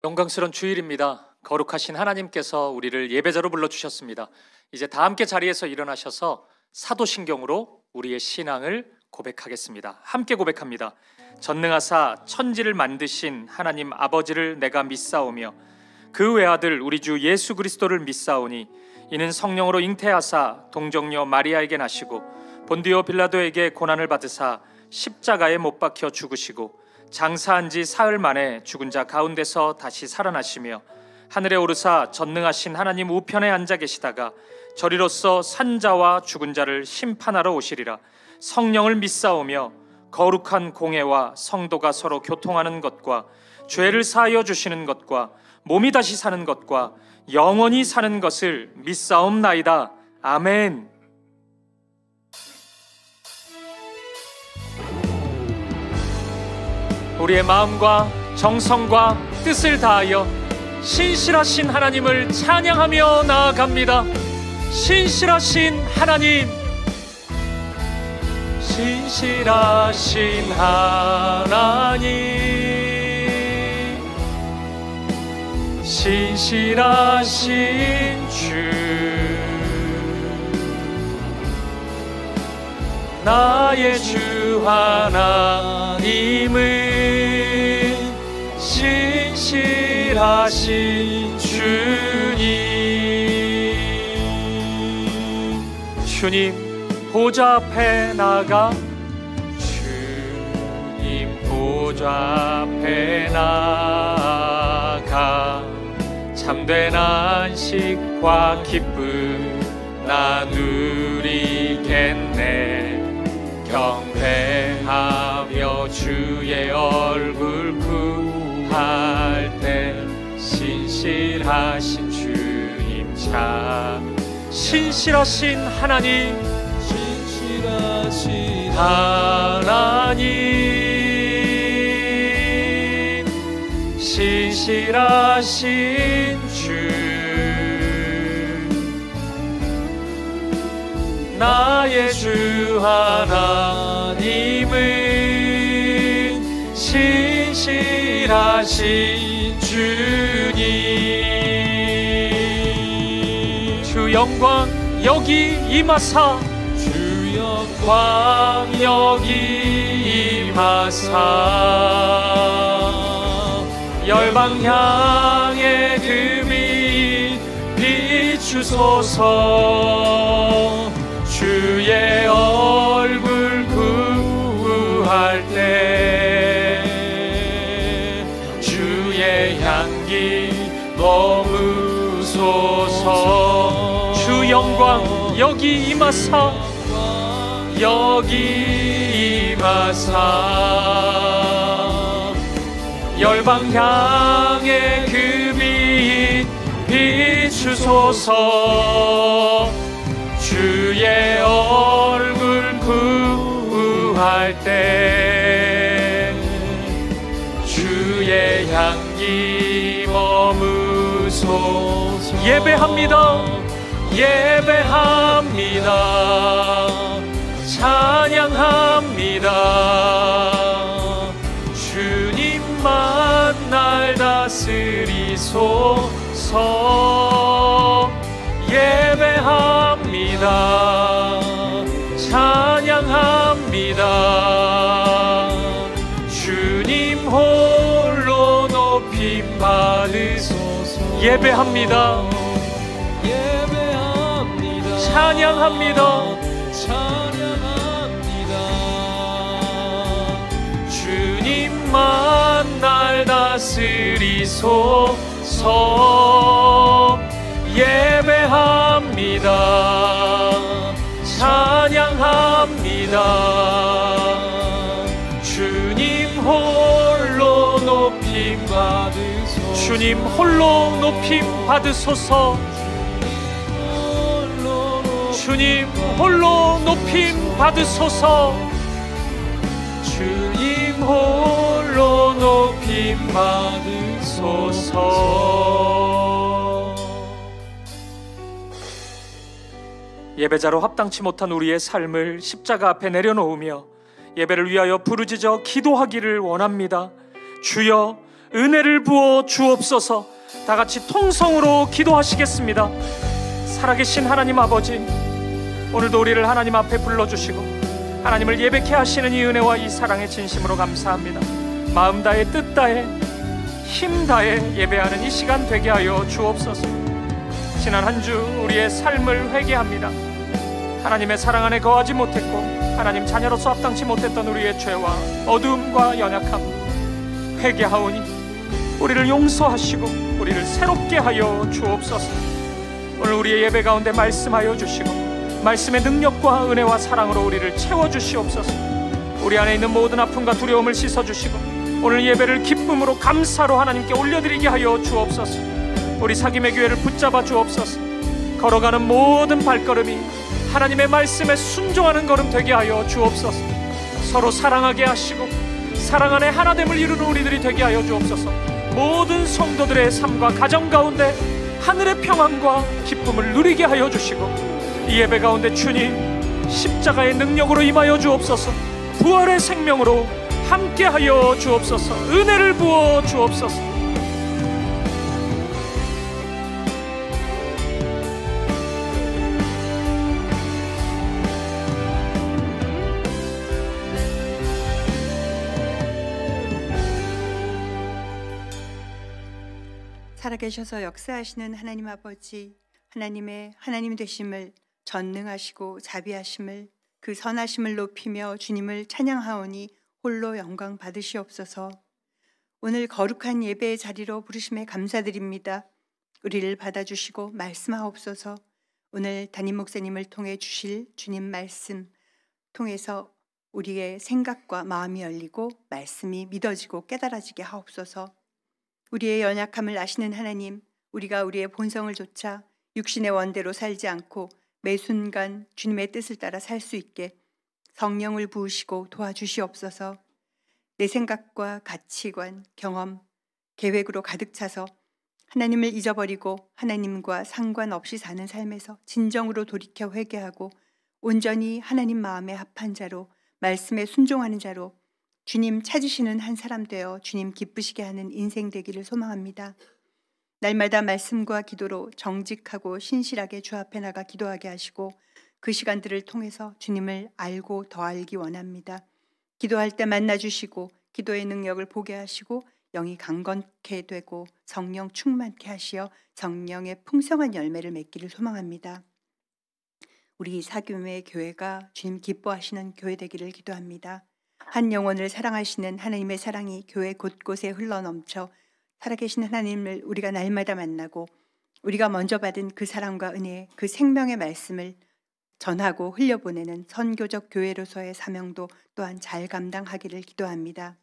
영광스러운 주일입니다. 거룩하신 하나님께서 우리를 예배자로 불러주셨습니다. 이제 다 함께 자리에서 일어나셔서 사도신경으로 우리의 신앙을 고백하겠습니다. 함께 고백합니다. 전능하사 천지를 만드신 하나님 아버지를 내가 믿사오며 그 외아들 우리 주 예수 그리스도를 믿사오니 이는 성령으로 잉태하사 동정녀 마리아에게 나시고 본디오 빌라도에게 고난을 받으사 십자가에 못 박혀 죽으시고 장사한 지 사흘 만에 죽은 자 가운데서 다시 살아나시며 하늘에 오르사 전능하신 하나님 우편에 앉아 계시다가 저리로서 산자와 죽은 자를 심판하러 오시리라. 성령을 믿사오며 거룩한 공회와 성도가 서로 교통하는 것과 죄를 사하여 주시는 것과 몸이 다시 사는 것과 영원히 사는 것을 믿사옵나이다. 아멘. 우리의 마음과 정성과 뜻을 다하여 신실하신 하나님을 찬양하며 나아갑니다. 신실하신 하나님, 신실하신 하나님, 신실하신 주, 나의 주 하나님은 신실하신 주님 보좌 앞에 나가, 주님 보좌 앞에 나가 참된 안식과 기쁨 나 누리겠네. 경배하며 주의 얼굴 구할 때 신실하신 주님 참 신실하신 하나님, 신실하신 하나님, 신실하신 주, 나의 주 하나님은 신실하신 주님. 주 영광 여기 임하사, 주 영광 여기 임하사 열방 향해 금이 비추소서. 주의 얼굴 구할 때 주의 향기 머무소서. 주 영광 여기 임하사, 여기 임하사 열방 향해 그 빛 비추소서. 주의 얼굴 구할 때 주의 향기 머무소서. 예배합니다, 예배합니다, 찬양합니다. 주님만 날 다스리소서. 예배합니다, 찬양합니다. 주님 홀로 높임 받으소서. 예배합니다, 예배합니다, 찬양합니다, 찬양합니다. 주님만 날 다스리소서. 예배합니다, 찬양합니다. 주님 홀로 높임 받으소서. 주님 홀로 높임 받으소서. 주님 홀로 높임 받으소서. 주님 홀로 높임 받으소서. 예배자로 합당치 못한 우리의 삶을 십자가 앞에 내려놓으며 예배를 위하여 부르짖어 기도하기를 원합니다. 주여, 은혜를 부어 주옵소서. 다 같이 통성으로 기도하시겠습니다. 살아계신 하나님 아버지, 오늘도 우리를 하나님 앞에 불러주시고 하나님을 예배케 하시는 이 은혜와 이 사랑에 진심으로 감사합니다. 마음 다해 뜻 다해 힘 다해 예배하는 이 시간 되게 하여 주옵소서. 지난 한 주 우리의 삶을 회개합니다. 하나님의 사랑 안에 거하지 못했고 하나님 자녀로서 합당치 못했던 우리의 죄와 어두움과 연약함 회개하오니 우리를 용서하시고 우리를 새롭게 하여 주옵소서. 오늘 우리의 예배 가운데 말씀하여 주시고 말씀의 능력과 은혜와 사랑으로 우리를 채워주시옵소서. 우리 안에 있는 모든 아픔과 두려움을 씻어주시고 오늘 예배를 기쁨으로 감사로 하나님께 올려드리게 하여 주옵소서. 우리 사김의 교회를 붙잡아 주옵소서. 걸어가는 모든 발걸음이 하나님의 말씀에 순종하는 걸음 되게 하여 주옵소서. 서로 사랑하게 하시고 사랑 안에 하나됨을 이루는 우리들이 되게 하여 주옵소서. 모든 성도들의 삶과 가정 가운데 하늘의 평안과 기쁨을 누리게 하여 주시고 이 예배 가운데 주님 십자가의 능력으로 임하여 주옵소서. 부활의 생명으로 함께하여 주옵소서. 은혜를 부어 주옵소서. 살아계셔서 역사하시는 하나님 아버지, 하나님 되심을 전능하시고 자비하심을 그 선하심을 높이며 주님을 찬양하오니 홀로 영광 받으시옵소서. 오늘 거룩한 예배의 자리로 부르심에 감사드립니다. 우리를 받아주시고 말씀하옵소서. 오늘 담임 목사님을 통해 주실 주님 말씀 통해서 우리의 생각과 마음이 열리고 말씀이 믿어지고 깨달아지게 하옵소서. 우리의 연약함을 아시는 하나님, 우리가 우리의 본성을 좇아 육신의 원대로 살지 않고 매 순간 주님의 뜻을 따라 살 수 있게 성령을 부으시고 도와주시옵소서. 내 생각과 가치관, 경험, 계획으로 가득 차서 하나님을 잊어버리고 하나님과 상관없이 사는 삶에서 진정으로 돌이켜 회개하고 온전히 하나님 마음에 합한 자로 말씀에 순종하는 자로 주님 찾으시는 한 사람 되어 주님 기쁘시게 하는 인생 되기를 소망합니다. 날마다 말씀과 기도로 정직하고 신실하게 주 앞에 나가 기도하게 하시고 그 시간들을 통해서 주님을 알고 더 알기 원합니다. 기도할 때 만나주시고 기도의 능력을 보게 하시고 영이 강건케 되고 성령 충만케 하시어 성령의 풍성한 열매를 맺기를 소망합니다. 우리 사김의 교회가 주님 기뻐하시는 교회 되기를 기도합니다. 한 영혼을 사랑하시는 하나님의 사랑이 교회 곳곳에 흘러넘쳐 살아계신 하나님을 우리가 날마다 만나고 우리가 먼저 받은 그 사랑과 은혜, 그 생명의 말씀을 전하고 흘려보내는 선교적 교회로서의 사명도 또한 잘 감당하기를 기도합니다.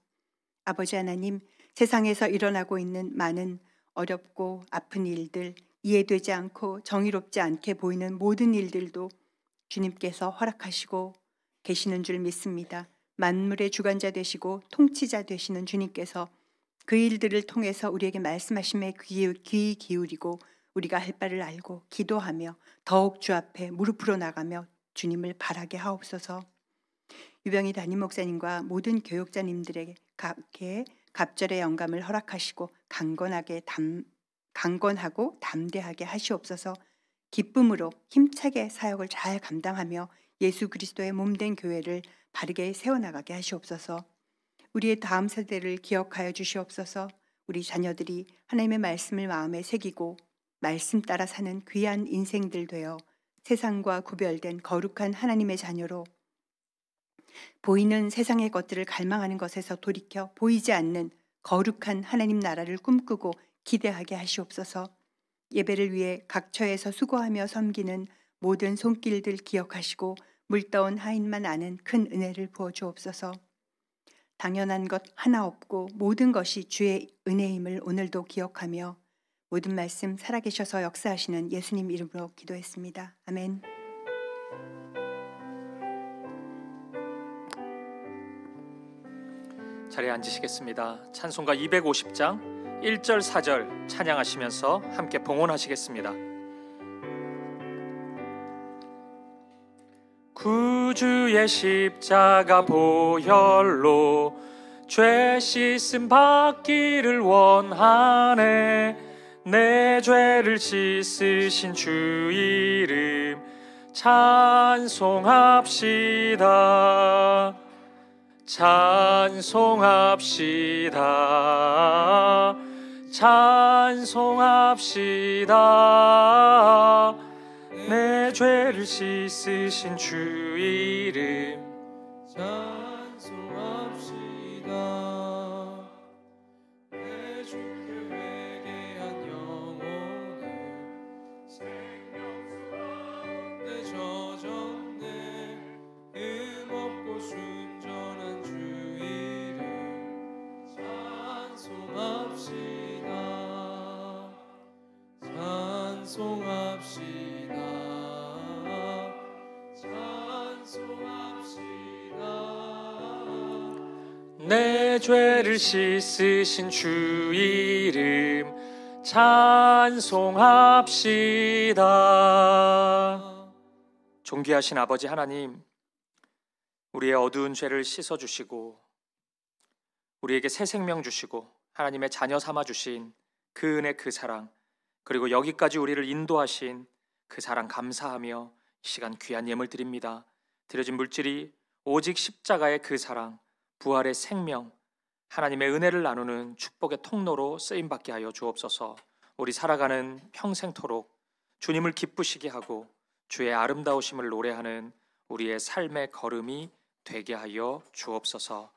아버지 하나님, 세상에서 일어나고 있는 많은 어렵고 아픈 일들, 이해되지 않고 정의롭지 않게 보이는 모든 일들도 주님께서 허락하시고 계시는 줄 믿습니다. 만물의 주관자 되시고 통치자 되시는 주님께서 그 일들을 통해서 우리에게 말씀하심에 귀 기울이고 우리가 할 바를 알고 기도하며 더욱 주 앞에 무릎으로 나가며 주님을 바라게 하옵소서. 유병희 담임 목사님과 모든 교육자님들에게 갑절의 영감을 허락하시고 강건하고 담대하게 하시옵소서. 기쁨으로 힘차게 사역을 잘 감당하며 예수 그리스도의 몸된 교회를 바르게 세워나가게 하시옵소서. 우리의 다음 세대를 기억하여 주시옵소서. 우리 자녀들이 하나님의 말씀을 마음에 새기고 말씀 따라 사는 귀한 인생들 되어 세상과 구별된 거룩한 하나님의 자녀로 보이는 세상의 것들을 갈망하는 것에서 돌이켜 보이지 않는 거룩한 하나님 나라를 꿈꾸고 기대하게 하시옵소서. 예배를 위해 각처에서 수고하며 섬기는 모든 손길들 기억하시고 물떠온 하인만 아는 큰 은혜를 부어 주옵소서. 당연한 것 하나 없고 모든 것이 주의 은혜임을 오늘도 기억하며 모든 말씀 살아계셔서 역사하시는 예수님 이름으로 기도했습니다. 아멘. 자리에 앉으시겠습니다. 찬송가 250장 1절 4절 찬양하시면서 함께 봉헌하시겠습니다. 구주의 십자가 보혈로 죄 씻음 받기를 원하네. 내 죄를 씻으신 주 이름 찬송합시다. 찬송합시다. 찬송합시다. 내 죄를 씻으신 주 이름 찬송합시다. 내 주께 회개한 영혼은 생명수 가운데 젖었네. 흠없고 순전한 주 이름 찬송합시다. 찬송합시다. 내 죄를 씻으신 주 이름 찬송합시다. 존귀하신 아버지 하나님, 우리의 어두운 죄를 씻어주시고 우리에게 새 생명 주시고 하나님의 자녀 삼아주신 그 은혜, 그 사랑, 그리고 여기까지 우리를 인도하신 그 사랑 감사하며 이 시간 귀한 예물 드립니다. 드려진 물질이 오직 십자가의 그 사랑, 부활의 생명, 하나님의 은혜를 나누는 축복의 통로로 쓰임받게 하여 주옵소서. 우리 살아가는 평생토록 주님을 기쁘시게 하고 주의 아름다우심을 노래하는 우리의 삶의 걸음이 되게 하여 주옵소서.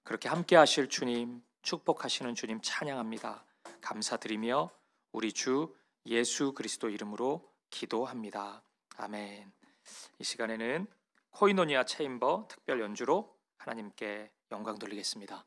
그렇게 함께 하실 주님, 축복하시는 주님 찬양합니다. 감사드리며 우리 주 예수 그리스도 이름으로 기도합니다. 아멘. 이 시간에는 코이노니아 체인버 특별 연주로 하나님께 영광 돌리겠습니다.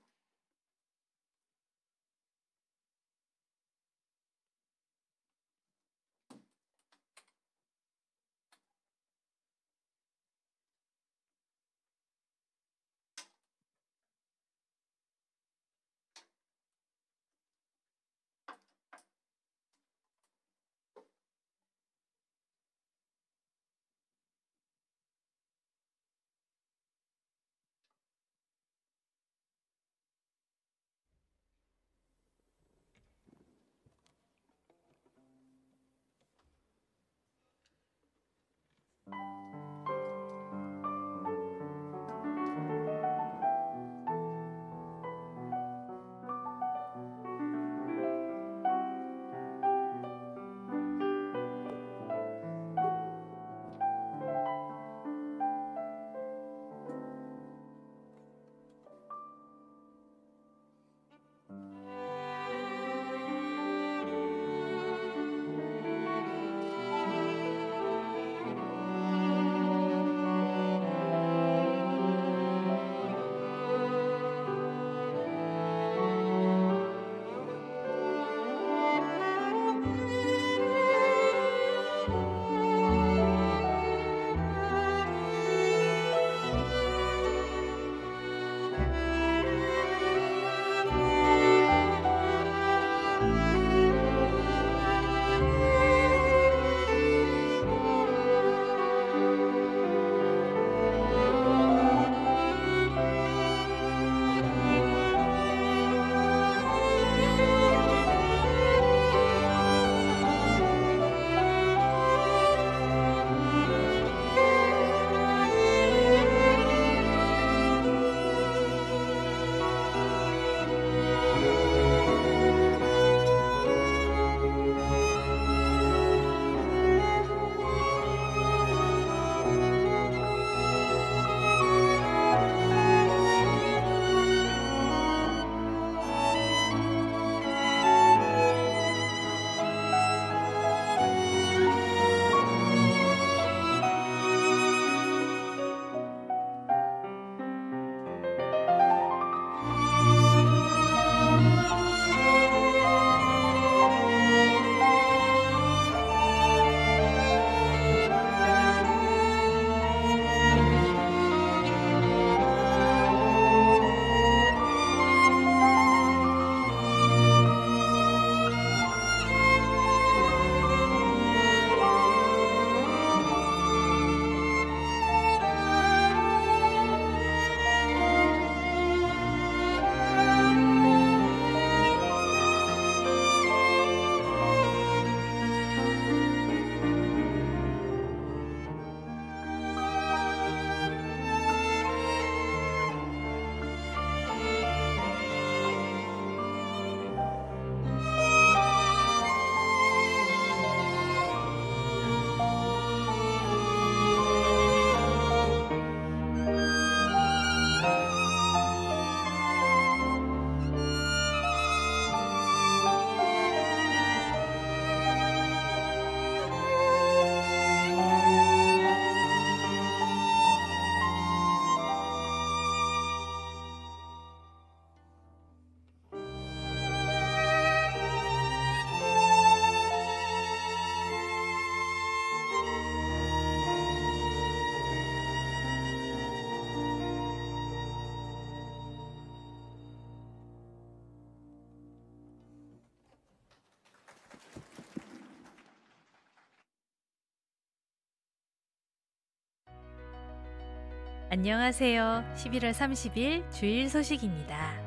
안녕하세요. 11월 30일 주일 소식입니다.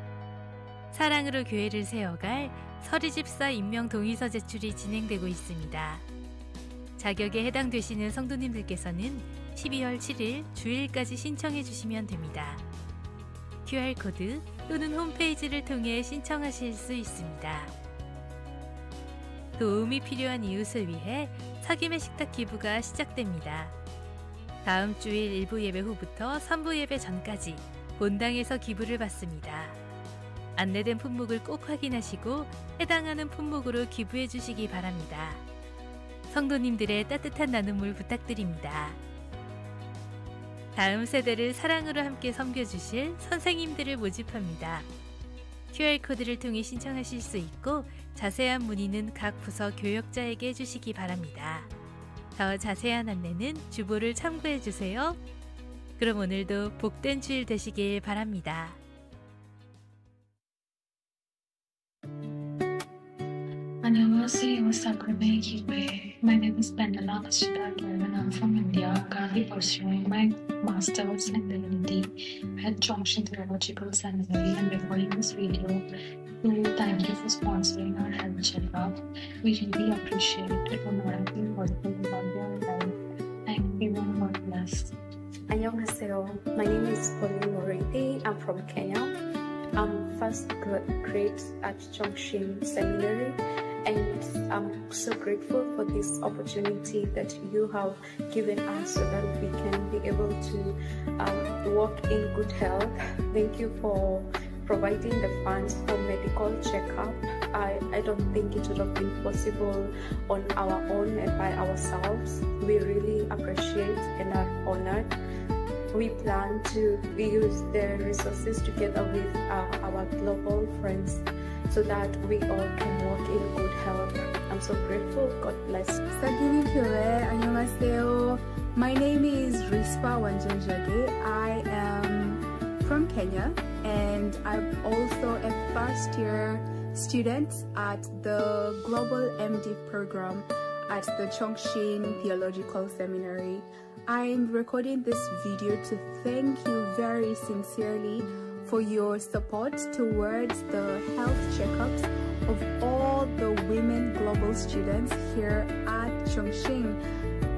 사랑으로 교회를 세워갈 서리집사 임명 동의서 제출이 진행되고 있습니다. 자격에 해당되시는 성도님들께서는 12월 7일 주일까지 신청해 주시면 됩니다. QR코드 또는 홈페이지를 통해 신청하실 수 있습니다. 도움이 필요한 이웃을 위해 사김의 식탁 기부가 시작됩니다. 다음 주일 1부 예배 후부터 3부 예배 전까지 본당에서 기부를 받습니다. 안내된 품목을 꼭 확인하시고 해당하는 품목으로 기부해 주시기 바랍니다. 성도님들의 따뜻한 나눔을 부탁드립니다. 다음 세대를 사랑으로 함께 섬겨주실 선생님들을 모집합니다. QR코드를 통해 신청하실 수 있고 자세한 문의는 각 부서 교역자에게 해주시기 바랍니다. 더 자세한 안내는 주보를 참고해 주세요. 그럼 오늘도 복된 주일 되시길 바랍니다. 안녕하세요, Sakramay Kiwe. My name is Pendala Ashidakar and I'm from India. I'm currently pursuing my master's in divinity at Chongqing Theological Seminary and recording this video. So thank you for sponsoring our health checkup. We really appreciate it. It will not have been possible without your help. Thank you and God bless. 안녕하세요. My name is Pauline Morente. I'm from Kenya. I'm first grade at Chongqing Seminary, and I'm so grateful for this opportunity that you have given us so that we can be able to walk in good health. Thank you for providing the funds for medical checkup. I don't think it would have been possible on our own and by ourselves. We really appreciate and are honored. We plan to use the resources together with our global friends so that we all can walk in good health. I'm so grateful. God bless. Sagini Kyoe, annyeonghaseyo. My name is Rispa Wanjanjage. I am from Kenya and I'm also a first year student at the Global MD program at the Chongqing Theological Seminary. I'm recording this video to thank you very sincerely for your support towards the health checkups of all the women global students here at Chongqing.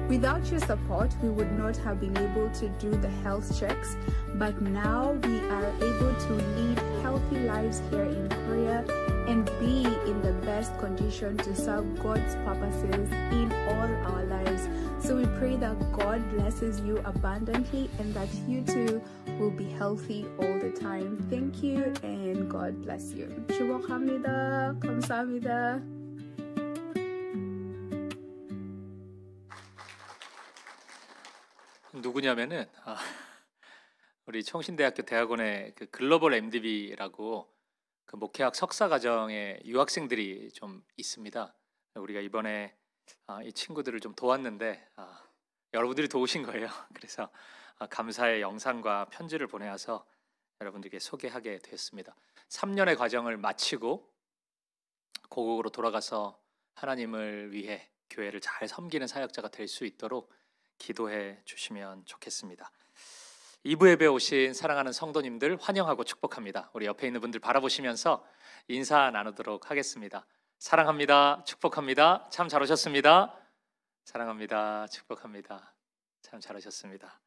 Without your support, we would not have been able to do the health checks, but now we are able to lead healthy lives here in Korea and be in the best condition to serve God's purposes in all our lives. So we pray that God blesses you abundantly and that you too will be healthy all the time. Thank you and God bless you. 축복합니다. 감사합니다. 누구냐면은 우리 청신대학교 대학원의 그 글로벌 MDB라고 그 목회학 석사 과정에 유학생들이 좀 있습니다. 우리가 이번에 이 친구들을 좀 도왔는데 여러분들이 도우신 거예요. 그래서 감사의 영상과 편지를 보내와서 여러분들께 소개하게 되었습니다. 3년의 과정을 마치고 고국으로 돌아가서 하나님을 위해 교회를 잘 섬기는 사역자가 될 수 있도록 기도해 주시면 좋겠습니다. 2부 예배 오신 사랑하는 성도님들 환영하고 축복합니다. 우리 옆에 있는 분들 바라보시면서 인사 나누도록 하겠습니다. 사랑합니다. 축복합니다. 참 잘오셨습니다. 사랑합니다. 축복합니다. 참 잘하셨습니다.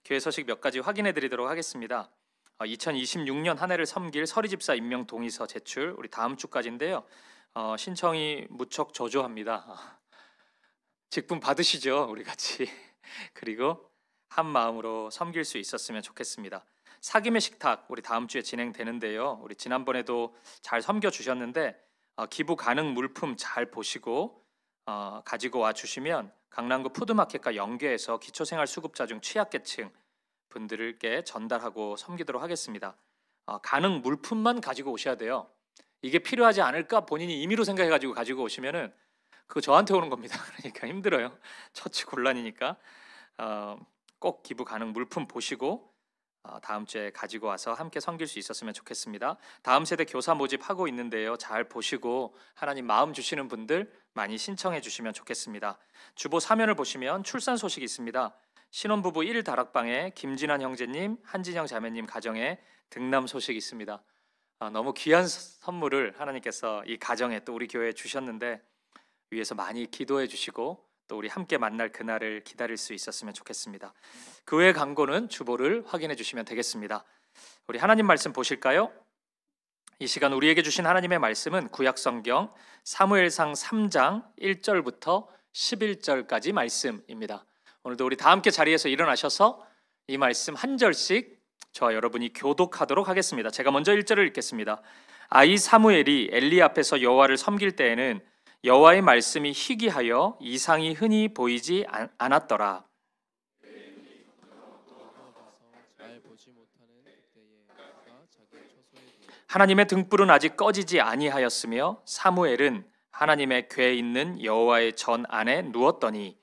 교회 소식 몇 가지 확인해 드리도록 하겠습니다. 2026년 한 해를 섬길 서리집사 임명 동의서 제출 우리 다음 주까지인데요. 신청이 무척 저조합니다. 직분 받으시죠, 우리 같이. 그리고 한 마음으로 섬길 수 있었으면 좋겠습니다. 사김의 식탁 우리 다음 주에 진행되는데요. 우리 지난번에도 잘 섬겨 주셨는데 기부 가능 물품 잘 보시고 가지고 와 주시면 강남구 푸드마켓과 연계해서 기초생활수급자 중 취약계층 분들께 전달하고 섬기도록 하겠습니다. 가능 물품만 가지고 오셔야 돼요. 이게 필요하지 않을까 본인이 임의로 생각해가지고 가지고 오시면은 그거 저한테 오는 겁니다. 그러니까 힘들어요. 처치 곤란이니까 꼭 기부 가능 물품 보시고 다음 주에 가지고 와서 함께 섬길 수 있었으면 좋겠습니다. 다음 세대 교사 모집하고 있는데요. 잘 보시고 하나님 마음 주시는 분들 많이 신청해 주시면 좋겠습니다. 주보 사면을 보시면 출산 소식이 있습니다. 신혼부부 1다락방에 김진환 형제님, 한진영 자매님 가정에 등남 소식이 있습니다. 너무 귀한 선물을 하나님께서 이 가정에 또 우리 교회에 주셨는데 위에서 많이 기도해 주시고 또 우리 함께 만날 그날을 기다릴 수 있었으면 좋겠습니다. 그 외의 광고는 주보를 확인해 주시면 되겠습니다. 우리 하나님 말씀 보실까요? 이 시간 우리에게 주신 하나님의 말씀은 구약성경 사무엘상 3장 1절부터 11절까지 말씀입니다. 오늘도 우리 다 함께 자리에서 일어나셔서 이 말씀 한 절씩 저와 여러분이 교독하도록 하겠습니다. 제가 먼저 1절을 읽겠습니다. 아이 사무엘이 엘리 앞에서 여호와를 섬길 때에는 여호와의 말씀이 희귀하여 이상이 흔히 보이지 않았더라. 하나님의 등불은 아직 꺼지지 아니하였으며 사무엘은 하나님의 궤에 있는 여호와의 전 안에 누웠더니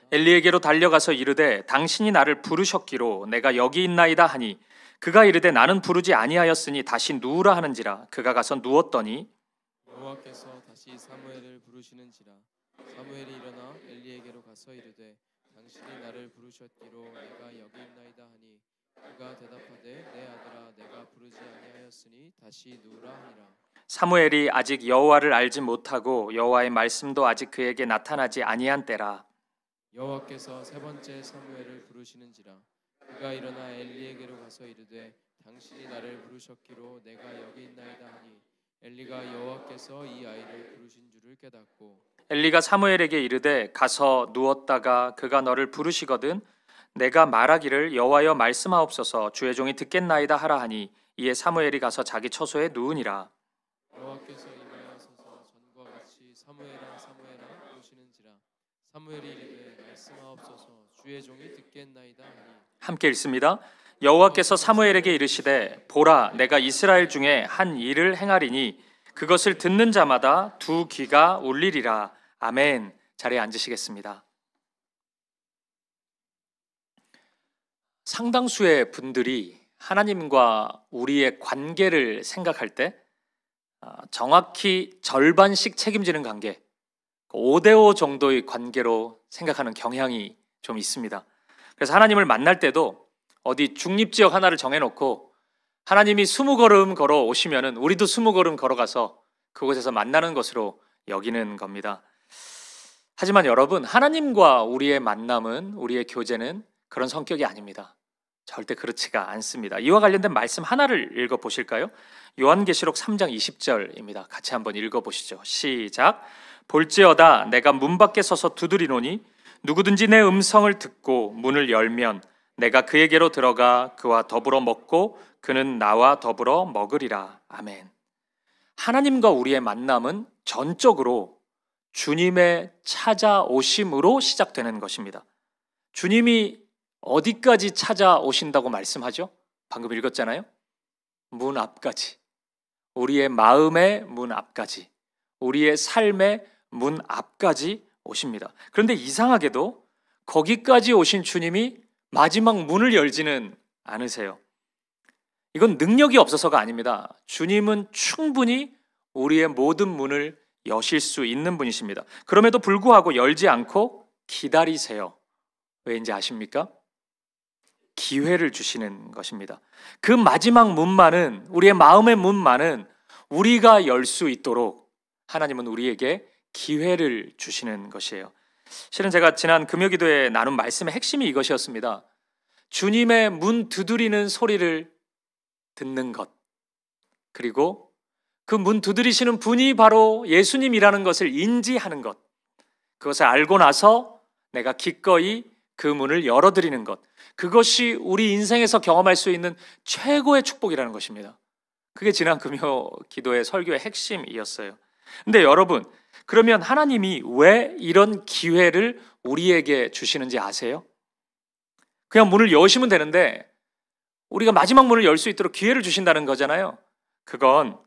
엘리에게로 달려가서 이르되 당신이 나를 부르셨기로 내가 여기 있나이다 하니 그가 이르되 나는 부르지 아니하였으니 다시 누우라 하는지라. 그가 가서 누웠더니 여호와께서 다시 사무엘을 부르시는지라. 사무엘이 일어나 엘리에게로 가서 이르되 당신이 나를 부르셨기로 내가 여기 있나이다 하니 그가 대답하되 내 아들아 내가 부르지 아니하였으니 다시 누우라 하니라. 사무엘이 아직 여호와를 알지 못하고 여호와의 말씀도 아직 그에게 나타나지 아니한 때라. 여호와께서 세 번째 사무엘을 부르시는지라. 그가 일어나 엘리에게로 가서 이르되 당신이 나를 부르셨기로 내가 여기 있나이다 하니 엘리가 여호와께서 이 아이를 부르신 줄을 깨닫고 엘리가 사무엘에게 이르되 가서 누웠다가 그가 너를 부르시거든 내가 말하기를 여호와여 말씀하옵소서 주의 종이 듣겠나이다 하라 하니 이에 사무엘이 가서 자기 처소에 누우니라. 여호와께서 일어나셔서 전과 같이 사무엘아 사무엘아 부르시는지라. 사무엘이 이르되 말씀하옵소서 주의 종이 듣겠나이다 하니 함께 읽습니다. 여호와께서 사무엘에게 이르시되 보라 내가 이스라엘 중에 한 일을 행하리니 그것을 듣는 자마다 두 귀가 울리리라. 아멘. 자리에 앉으시겠습니다. 상당수의 분들이 하나님과 우리의 관계를 생각할 때 정확히 절반씩 책임지는 관계, 5대5 정도의 관계로 생각하는 경향이 좀 있습니다. 그래서 하나님을 만날 때도 어디 중립지역 하나를 정해놓고 하나님이 20걸음 걸어오시면은 우리도 20걸음 걸어가서 그곳에서 만나는 것으로 여기는 겁니다. 하지만 여러분, 하나님과 우리의 만남은, 우리의 교제는 그런 성격이 아닙니다. 절대 그렇지가 않습니다. 이와 관련된 말씀 하나를 읽어보실까요? 요한계시록 3장 20절입니다. 같이 한번 읽어보시죠. 시작. 볼지어다 내가 문 밖에 서서 두드리노니 누구든지 내 음성을 듣고 문을 열면 내가 그에게로 들어가 그와 더불어 먹고 그는 나와 더불어 먹으리라. 아멘. 하나님과 우리의 만남은 전적으로 주님의 찾아오심으로 시작되는 것입니다. 주님이 어디까지 찾아오신다고 말씀하죠? 방금 읽었잖아요. 문 앞까지, 우리의 마음의 문 앞까지, 우리의 삶의 문 앞까지 오십니다. 그런데 이상하게도 거기까지 오신 주님이 마지막 문을 열지는 않으세요. 이건 능력이 없어서가 아닙니다. 주님은 충분히 우리의 모든 문을 여실 수 있는 분이십니다. 그럼에도 불구하고 열지 않고 기다리세요. 왜인지 아십니까? 기회를 주시는 것입니다. 그 마지막 문만은, 우리의 마음의 문만은 우리가 열 수 있도록 하나님은 우리에게 기회를 주시는 것이에요. 실은 제가 지난 금요기도에 나눈 말씀의 핵심이 이것이었습니다. 주님의 문 두드리는 소리를 듣는 것, 그리고 그 문 두드리시는 분이 바로 예수님이라는 것을 인지하는 것, 그것을 알고 나서 내가 기꺼이 그 문을 열어드리는 것, 그것이 우리 인생에서 경험할 수 있는 최고의 축복이라는 것입니다. 그게 지난 금요 기도의 설교의 핵심이었어요. 근데 여러분, 그러면 하나님이 왜 이런 기회를 우리에게 주시는지 아세요? 그냥 문을 여시면 되는데 우리가 마지막 문을 열 수 있도록 기회를 주신다는 거잖아요. 그건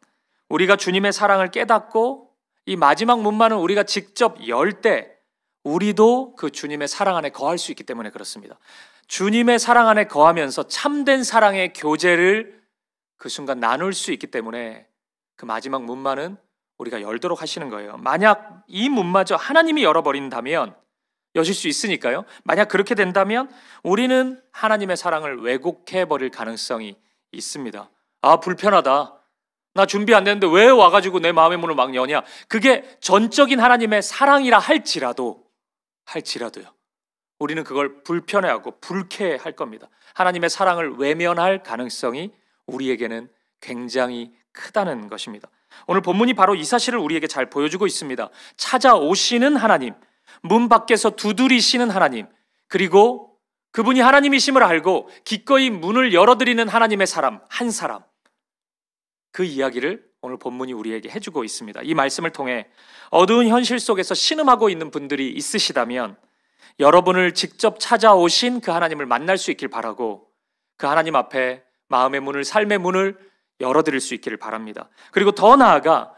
우리가 주님의 사랑을 깨닫고 이 마지막 문만은 우리가 직접 열 때 우리도 그 주님의 사랑 안에 거할 수 있기 때문에 그렇습니다. 주님의 사랑 안에 거하면서 참된 사랑의 교제를 그 순간 나눌 수 있기 때문에 그 마지막 문만은 우리가 열도록 하시는 거예요. 만약 이 문마저 하나님이 열어버린다면, 여실 수 있으니까요. 만약 그렇게 된다면 우리는 하나님의 사랑을 왜곡해버릴 가능성이 있습니다. 아, 불편하다. 나 준비 안 됐는데 왜 와가지고 내 마음의 문을 막 여냐. 그게 전적인 하나님의 사랑이라 할지라도요. 우리는 그걸 불편해하고 불쾌할 겁니다. 하나님의 사랑을 외면할 가능성이 우리에게는 굉장히 크다는 것입니다. 오늘 본문이 바로 이 사실을 우리에게 잘 보여주고 있습니다. 찾아오시는 하나님, 문 밖에서 두드리시는 하나님, 그리고 그분이 하나님이심을 알고 기꺼이 문을 열어드리는 하나님의 사람, 한 사람, 그 이야기를 오늘 본문이 우리에게 해주고 있습니다. 이 말씀을 통해 어두운 현실 속에서 신음하고 있는 분들이 있으시다면 여러분을 직접 찾아오신 그 하나님을 만날 수 있길 바라고, 그 하나님 앞에 마음의 문을, 삶의 문을 열어드릴 수 있기를 바랍니다. 그리고 더 나아가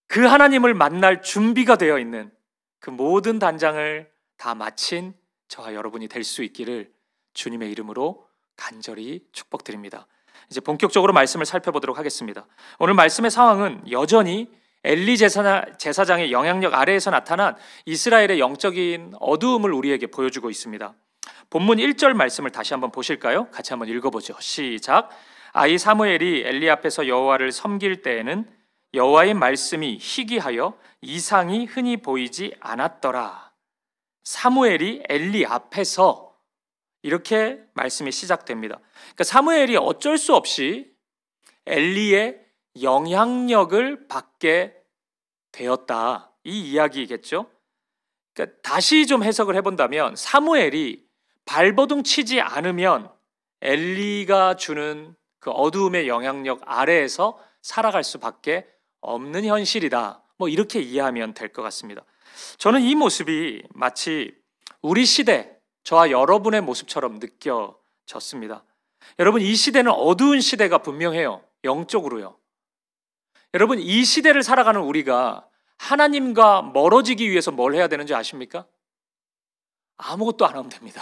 그 하나님을 만날 준비가 되어 있는 그 모든 단장을 다 마친 저와 여러분이 될 수 있기를 주님의 이름으로 간절히 축복드립니다. 이제 본격적으로 말씀을 살펴보도록 하겠습니다. 오늘 말씀의 상황은 여전히 엘리 제사장의 영향력 아래에서 나타난 이스라엘의 영적인 어두움을 우리에게 보여주고 있습니다. 본문 1절 말씀을 다시 한번 보실까요? 같이 한번 읽어보죠. 시작. 아이 사무엘이 엘리 앞에서 여호와를 섬길 때에는 여호와의 말씀이 희귀하여 이상이 흔히 보이지 않았더라. 사무엘이 엘리 앞에서, 이렇게 말씀이 시작됩니다. 그러니까 사무엘이 어쩔 수 없이 엘리의 영향력을 받게 되었다, 이 이야기겠죠. 그러니까 다시 좀 해석을 해본다면 사무엘이 발버둥 치지 않으면 엘리가 주는 그 어두움의 영향력 아래에서 살아갈 수밖에 없는 현실이다, 뭐 이렇게 이해하면 될 것 같습니다. 저는 이 모습이 마치 우리 시대, 저와 여러분의 모습처럼 느껴졌습니다. 여러분, 이 시대는 어두운 시대가 분명해요. 영적으로요. 여러분, 이 시대를 살아가는 우리가 하나님과 멀어지기 위해서 뭘 해야 되는지 아십니까? 아무것도 안 하면 됩니다.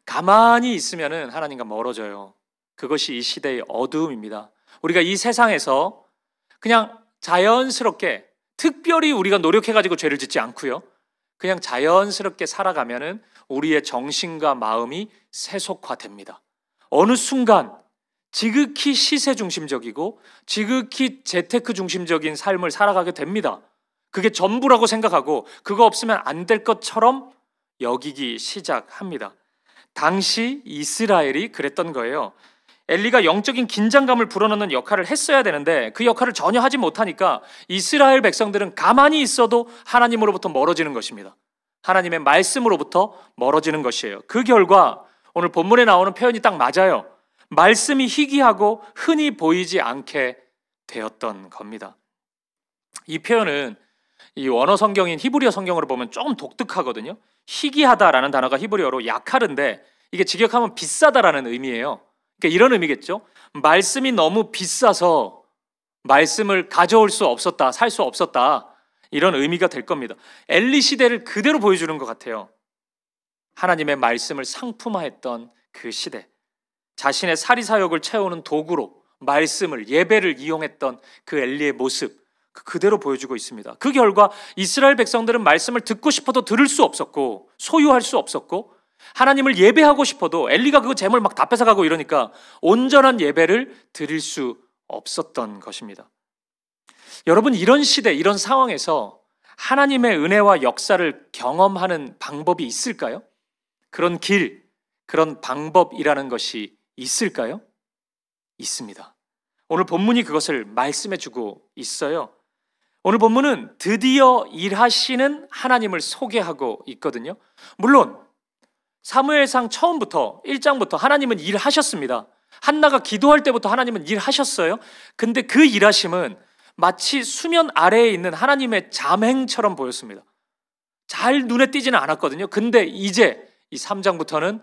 가만히 있으면 하나님과 멀어져요. 그것이 이 시대의 어두움입니다. 우리가 이 세상에서 그냥 자연스럽게, 특별히 우리가 노력해가지고 죄를 짓지 않고요, 그냥 자연스럽게 살아가면 우리의 정신과 마음이 세속화됩니다. 어느 순간 지극히 시세 중심적이고 지극히 재테크 중심적인 삶을 살아가게 됩니다. 그게 전부라고 생각하고 그거 없으면 안 될 것처럼 여기기 시작합니다. 당시 이스라엘이 그랬던 거예요. 엘리가 영적인 긴장감을 불어넣는 역할을 했어야 되는데 그 역할을 전혀 하지 못하니까 이스라엘 백성들은 가만히 있어도 하나님으로부터 멀어지는 것입니다. 하나님의 말씀으로부터 멀어지는 것이에요. 그 결과 오늘 본문에 나오는 표현이 딱 맞아요. 말씀이 희귀하고 흔히 보이지 않게 되었던 겁니다. 이 표현은 이 원어 성경인 히브리어 성경으로 보면 좀 독특하거든요. 희귀하다라는 단어가 히브리어로 야카르인데 이게 직역하면 비싸다라는 의미예요. 그러니까 이런 의미겠죠. 말씀이 너무 비싸서 말씀을 가져올 수 없었다, 살 수 없었다, 이런 의미가 될 겁니다. 엘리 시대를 그대로 보여주는 것 같아요. 하나님의 말씀을 상품화했던 그 시대, 자신의 사리사욕을 채우는 도구로 말씀을, 예배를 이용했던 그 엘리의 모습, 그대로 보여주고 있습니다. 그 결과 이스라엘 백성들은 말씀을 듣고 싶어도 들을 수 없었고 소유할 수 없었고, 하나님을 예배하고 싶어도 엘리가 그 재물 막 다 뺏어가고 이러니까 온전한 예배를 드릴 수 없었던 것입니다. 여러분, 이런 시대, 이런 상황에서 하나님의 은혜와 역사를 경험하는 방법이 있을까요? 그런 길, 그런 방법이라는 것이 있을까요? 있습니다. 오늘 본문이 그것을 말씀해주고 있어요. 오늘 본문은 드디어 일하시는 하나님을 소개하고 있거든요. 물론 사무엘상 처음부터 1장부터 하나님은 일하셨습니다. 한나가 기도할 때부터 하나님은 일하셨어요. 근데 그 일하심은 마치 수면 아래에 있는 하나님의 잠행처럼 보였습니다. 잘 눈에 띄지는 않았거든요. 근데 이제 이 3장부터는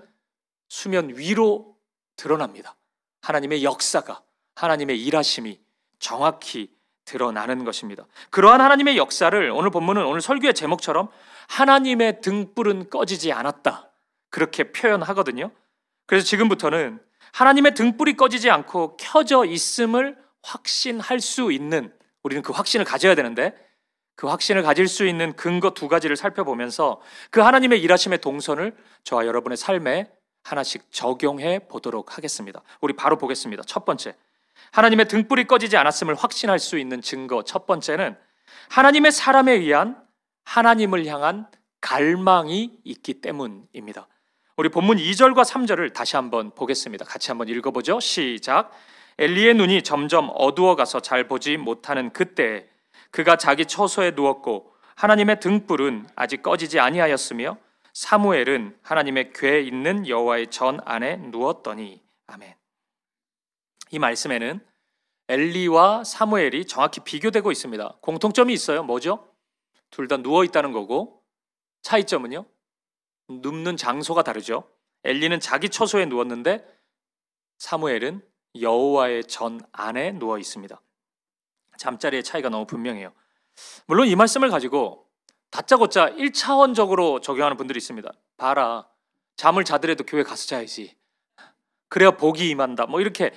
수면 위로 드러납니다. 하나님의 역사가, 하나님의 일하심이 정확히 드러나는 것입니다. 그러한 하나님의 역사를 오늘 본문은 오늘 설교의 제목처럼 하나님의 등불은 꺼지지 않았다, 그렇게 표현하거든요. 그래서 지금부터는 하나님의 등불이 꺼지지 않고 켜져 있음을 확신할 수 있는 우리는 그 확신을 가져야 되는데 그 확신을 가질 수 있는 근거 두 가지를 살펴보면서 그 하나님의 일하심의 동선을 저와 여러분의 삶에 하나씩 적용해 보도록 하겠습니다. 우리 바로 보겠습니다. 첫 번째, 하나님의 등불이 꺼지지 않았음을 확신할 수 있는 증거. 첫 번째는 하나님의 사람에 의한 하나님을 향한 갈망이 있기 때문입니다. 우리 본문 2절과 3절을 다시 한번 보겠습니다. 같이 한번 읽어보죠. 시작. 엘리의 눈이 점점 어두워가서 잘 보지 못하는 그때 그가 자기 처소에 누웠고 하나님의 등불은 아직 꺼지지 아니하였으며 사무엘은 하나님의 궤에 있는 여호와의 전 안에 누웠더니. 아멘. 이 말씀에는 엘리와 사무엘이 정확히 비교되고 있습니다. 공통점이 있어요. 뭐죠? 둘 다 누워 있다는 거고, 차이점은요? 눕는 장소가 다르죠. 엘리는 자기 처소에 누웠는데 사무엘은 여호와의 전 안에 누워 있습니다. 잠자리의 차이가 너무 분명해요. 물론 이 말씀을 가지고 다짜고짜 1차원적으로 적용하는 분들이 있습니다. 봐라, 잠을 자더라도 교회 가서 자야지, 그래야 복이 임한다, 뭐 이렇게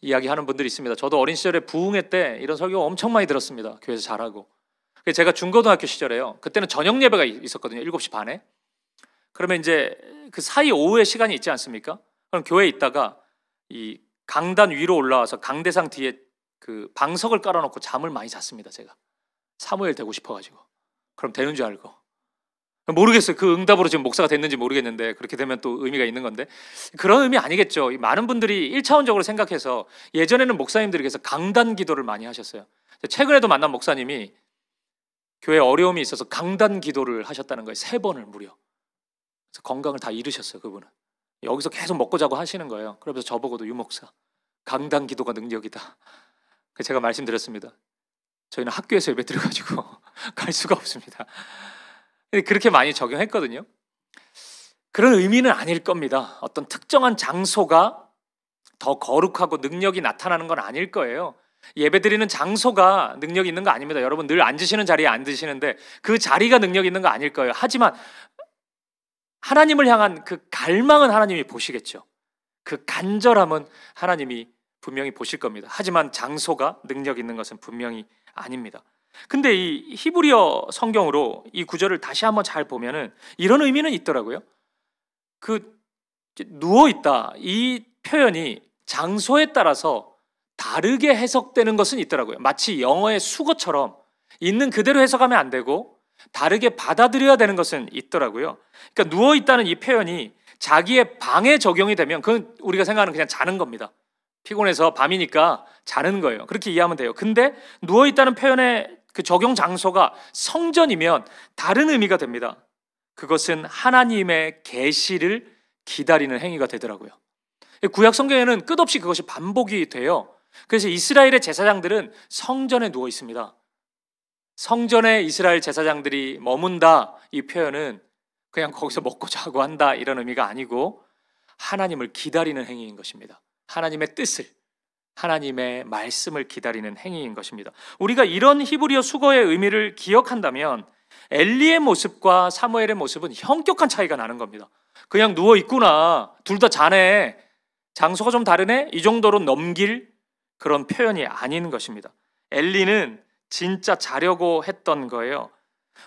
이야기하는 분들이 있습니다. 저도 어린 시절에 부흥회 때 이런 설교 엄청 많이 들었습니다. 교회에서 잘하고. 제가 중고등학교 시절에요, 그때는 저녁 예배가 있었거든요. 7시 반에. 그러면 이제 그 사이 오후에 시간이 있지 않습니까? 그럼 교회에 있다가 이 강단 위로 올라와서 강대상 뒤에 그 방석을 깔아놓고 잠을 많이 잤습니다. 제가 사무엘 되고 싶어가지고. 그럼 되는 줄 알고. 모르겠어요. 그 응답으로 지금 목사가 됐는지 모르겠는데 그렇게 되면 또 의미가 있는 건데, 그런 의미 아니겠죠. 많은 분들이 1차원적으로 생각해서 예전에는 목사님들께서 강단 기도를 많이 하셨어요. 최근에도 만난 목사님이 교회에 어려움이 있어서 강단 기도를 하셨다는 거예요. 3번을 무려. 그래서 건강을 다 잃으셨어요. 그분은 여기서 계속 먹고 자고 하시는 거예요. 그러면서 저보고도 유목사, 강단 기도가 능력이다. 제가 말씀드렸습니다. 저희는 학교에서 예배 드려가지고 갈 수가 없습니다. 그렇게 많이 적용했거든요. 그런 의미는 아닐 겁니다. 어떤 특정한 장소가 더 거룩하고 능력이 나타나는 건 아닐 거예요. 예배드리는 장소가 능력이 있는 거 아닙니다. 여러분 늘 앉으시는 자리에 앉으시는데 그 자리가 능력이 있는 거 아닐 거예요. 하지만 하나님을 향한 그 갈망은 하나님이 보시겠죠. 그 간절함은 하나님이 분명히 보실 겁니다. 하지만 장소가 능력 있는 것은 분명히 아닙니다. 근데 이 히브리어 성경으로 이 구절을 다시 한번 잘 보면은 이런 의미는 있더라고요. 그 누워 있다, 이 표현이 장소에 따라서 다르게 해석되는 것은 있더라고요. 마치 영어의 수거처럼 있는 그대로 해석하면 안 되고 다르게 받아들여야 되는 것은 있더라고요. 그러니까 누워 있다는 이 표현이 자기의 방에 적용이 되면 그건 우리가 생각하는 그냥 자는 겁니다. 피곤해서 밤이니까 자는 거예요. 그렇게 이해하면 돼요. 근데 누워 있다는 표현의 그 적용 장소가 성전이면 다른 의미가 됩니다. 그것은 하나님의 계시를 기다리는 행위가 되더라고요. 구약 성경에는 끝없이 그것이 반복이 돼요. 그래서 이스라엘의 제사장들은 성전에 누워 있습니다. 성전에 이스라엘 제사장들이 머문다, 이 표현은 그냥 거기서 먹고 자고 한다 이런 의미가 아니고 하나님을 기다리는 행위인 것입니다. 하나님의 뜻을, 하나님의 말씀을 기다리는 행위인 것입니다. 우리가 이런 히브리어 수거의 의미를 기억한다면 엘리의 모습과 사무엘의 모습은 현격한 차이가 나는 겁니다. 그냥 누워 있구나, 둘 다 자네, 장소가 좀 다르네, 이 정도로 넘길 그런 표현이 아닌 것입니다. 엘리는 진짜 자려고 했던 거예요.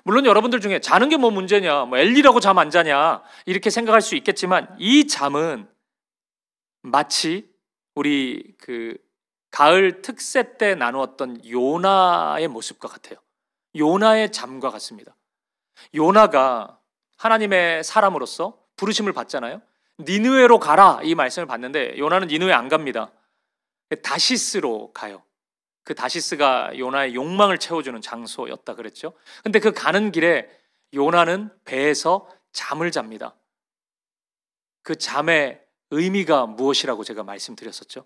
물론 여러분들 중에 자는 게 뭐 문제냐, 뭐 엘리라고 잠 안 자냐 이렇게 생각할 수 있겠지만 이 잠은 마치 우리 그 가을 특세 때 나누었던 요나의 모습과 같아요. 요나의 잠과 같습니다. 요나가 하나님의 사람으로서 부르심을 받잖아요. 니느웨로 가라 이 말씀을 받는데 요나는 니느웨 안 갑니다. 다시스로 가요. 그 다시스가 요나의 욕망을 채워주는 장소였다 그랬죠. 근데 그 가는 길에 요나는 배에서 잠을 잡니다. 그 잠의 의미가 무엇이라고 제가 말씀드렸었죠.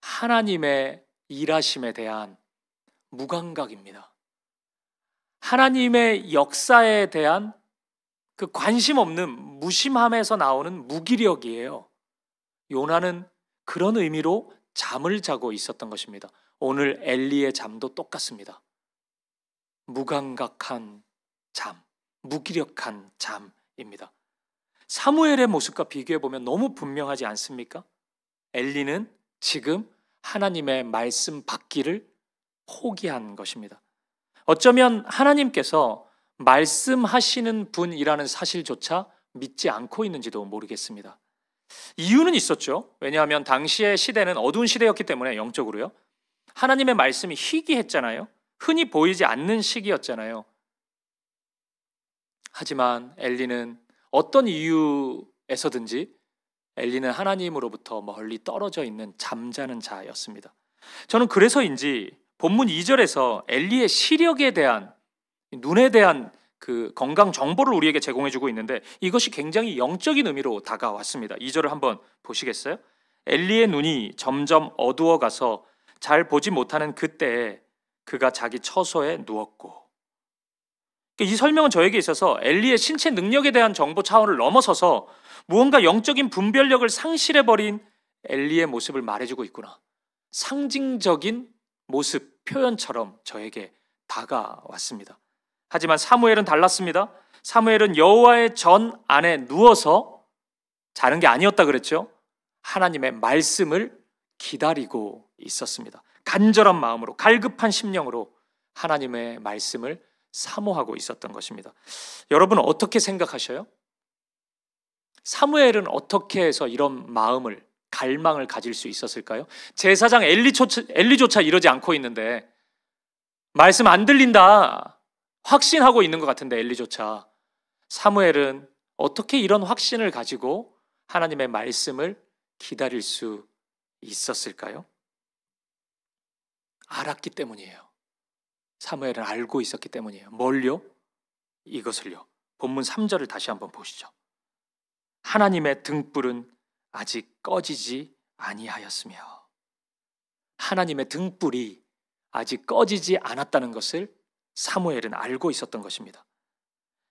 하나님의 일하심에 대한 무감각입니다. 하나님의 역사에 대한 그 관심 없는 무심함에서 나오는 무기력이에요. 요나는 그런 의미로 잠을 자고 있었던 것입니다. 오늘 엘리의 잠도 똑같습니다. 무감각한 잠, 무기력한 잠입니다. 사무엘의 모습과 비교해보면 너무 분명하지 않습니까? 엘리는 지금 하나님의 말씀 받기를 포기한 것입니다. 어쩌면 하나님께서 말씀하시는 분이라는 사실조차 믿지 않고 있는지도 모르겠습니다. 이유는 있었죠. 왜냐하면 당시의 시대는 어두운 시대였기 때문에 영적으로요. 하나님의 말씀이 희귀했잖아요. 흔히 보이지 않는 시기였잖아요. 하지만 엘리는 어떤 이유에서든지 엘리는 하나님으로부터 멀리 떨어져 있는 잠자는 자였습니다. 저는 그래서인지 본문 2절에서 엘리의 시력에 대한, 눈에 대한 그 건강 정보를 우리에게 제공해주고 있는데 이것이 굉장히 영적인 의미로 다가왔습니다. 2절을 한번 보시겠어요? 엘리의 눈이 점점 어두워가서 잘 보지 못하는 그때에 그가 자기 처소에 누웠고. 이 설명은 저에게 있어서 엘리의 신체 능력에 대한 정보 차원을 넘어서서 무언가 영적인 분별력을 상실해버린 엘리의 모습을 말해주고 있구나. 상징적인 모습, 표현처럼 저에게 다가왔습니다. 하지만 사무엘은 달랐습니다. 사무엘은 여호와의 전 안에 누워서 자는 게 아니었다 그랬죠. 하나님의 말씀을 기다리고 있었습니다. 간절한 마음으로, 갈급한 심령으로 하나님의 말씀을 사모하고 있었던 것입니다. 여러분은 어떻게 생각하셔요? 사무엘은 어떻게 해서 이런 마음을, 갈망을 가질 수 있었을까요? 제사장 엘리조차 이러지 않고 있는데, 말씀 안 들린다 확신하고 있는 것 같은데 엘리조차, 사무엘은 어떻게 이런 확신을 가지고 하나님의 말씀을 기다릴 수 있었을까요? 알았기 때문이에요. 사무엘은 알고 있었기 때문이에요. 뭘요? 이것을요. 본문 3절을 다시 한번 보시죠. 하나님의 등불은 아직 꺼지지 아니하였으며. 하나님의 등불이 아직 꺼지지 않았다는 것을 사무엘은 알고 있었던 것입니다.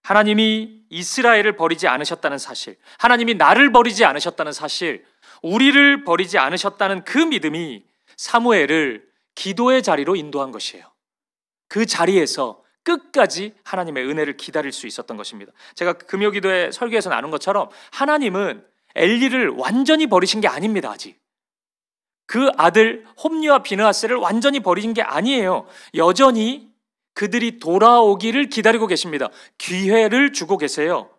하나님이 이스라엘을 버리지 않으셨다는 사실, 하나님이 나를 버리지 않으셨다는 사실, 우리를 버리지 않으셨다는 그 믿음이 사무엘을 기도의 자리로 인도한 것이에요. 그 자리에서 끝까지 하나님의 은혜를 기다릴 수 있었던 것입니다. 제가 금요기도에 설교에서 나눈 것처럼 하나님은 엘리를 완전히 버리신 게 아닙니다. 아직 그 아들 홈리와 비느하스를 완전히 버린 게 아니에요. 여전히 그들이 돌아오기를 기다리고 계십니다. 기회를 주고 계세요.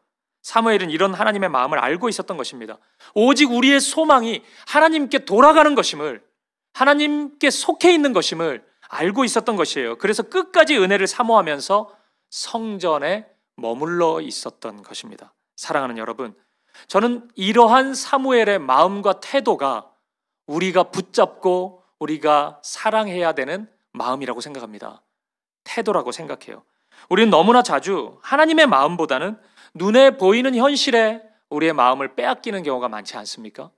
사무엘은 이런 하나님의 마음을 알고 있었던 것입니다. 오직 우리의 소망이 하나님께 돌아가는 것임을, 하나님께 속해 있는 것임을 알고 있었던 것이에요. 그래서 끝까지 은혜를 사모하면서 성전에 머물러 있었던 것입니다. 사랑하는 여러분, 저는 이러한 사무엘의 마음과 태도가 우리가 붙잡고 우리가 사랑해야 되는 마음이라고 생각합니다. 태도라고 생각해요. 우리는 너무나 자주 하나님의 마음보다는 눈에 보이는 현실에 우리의 마음을 빼앗기는 경우가 많지 않습니까?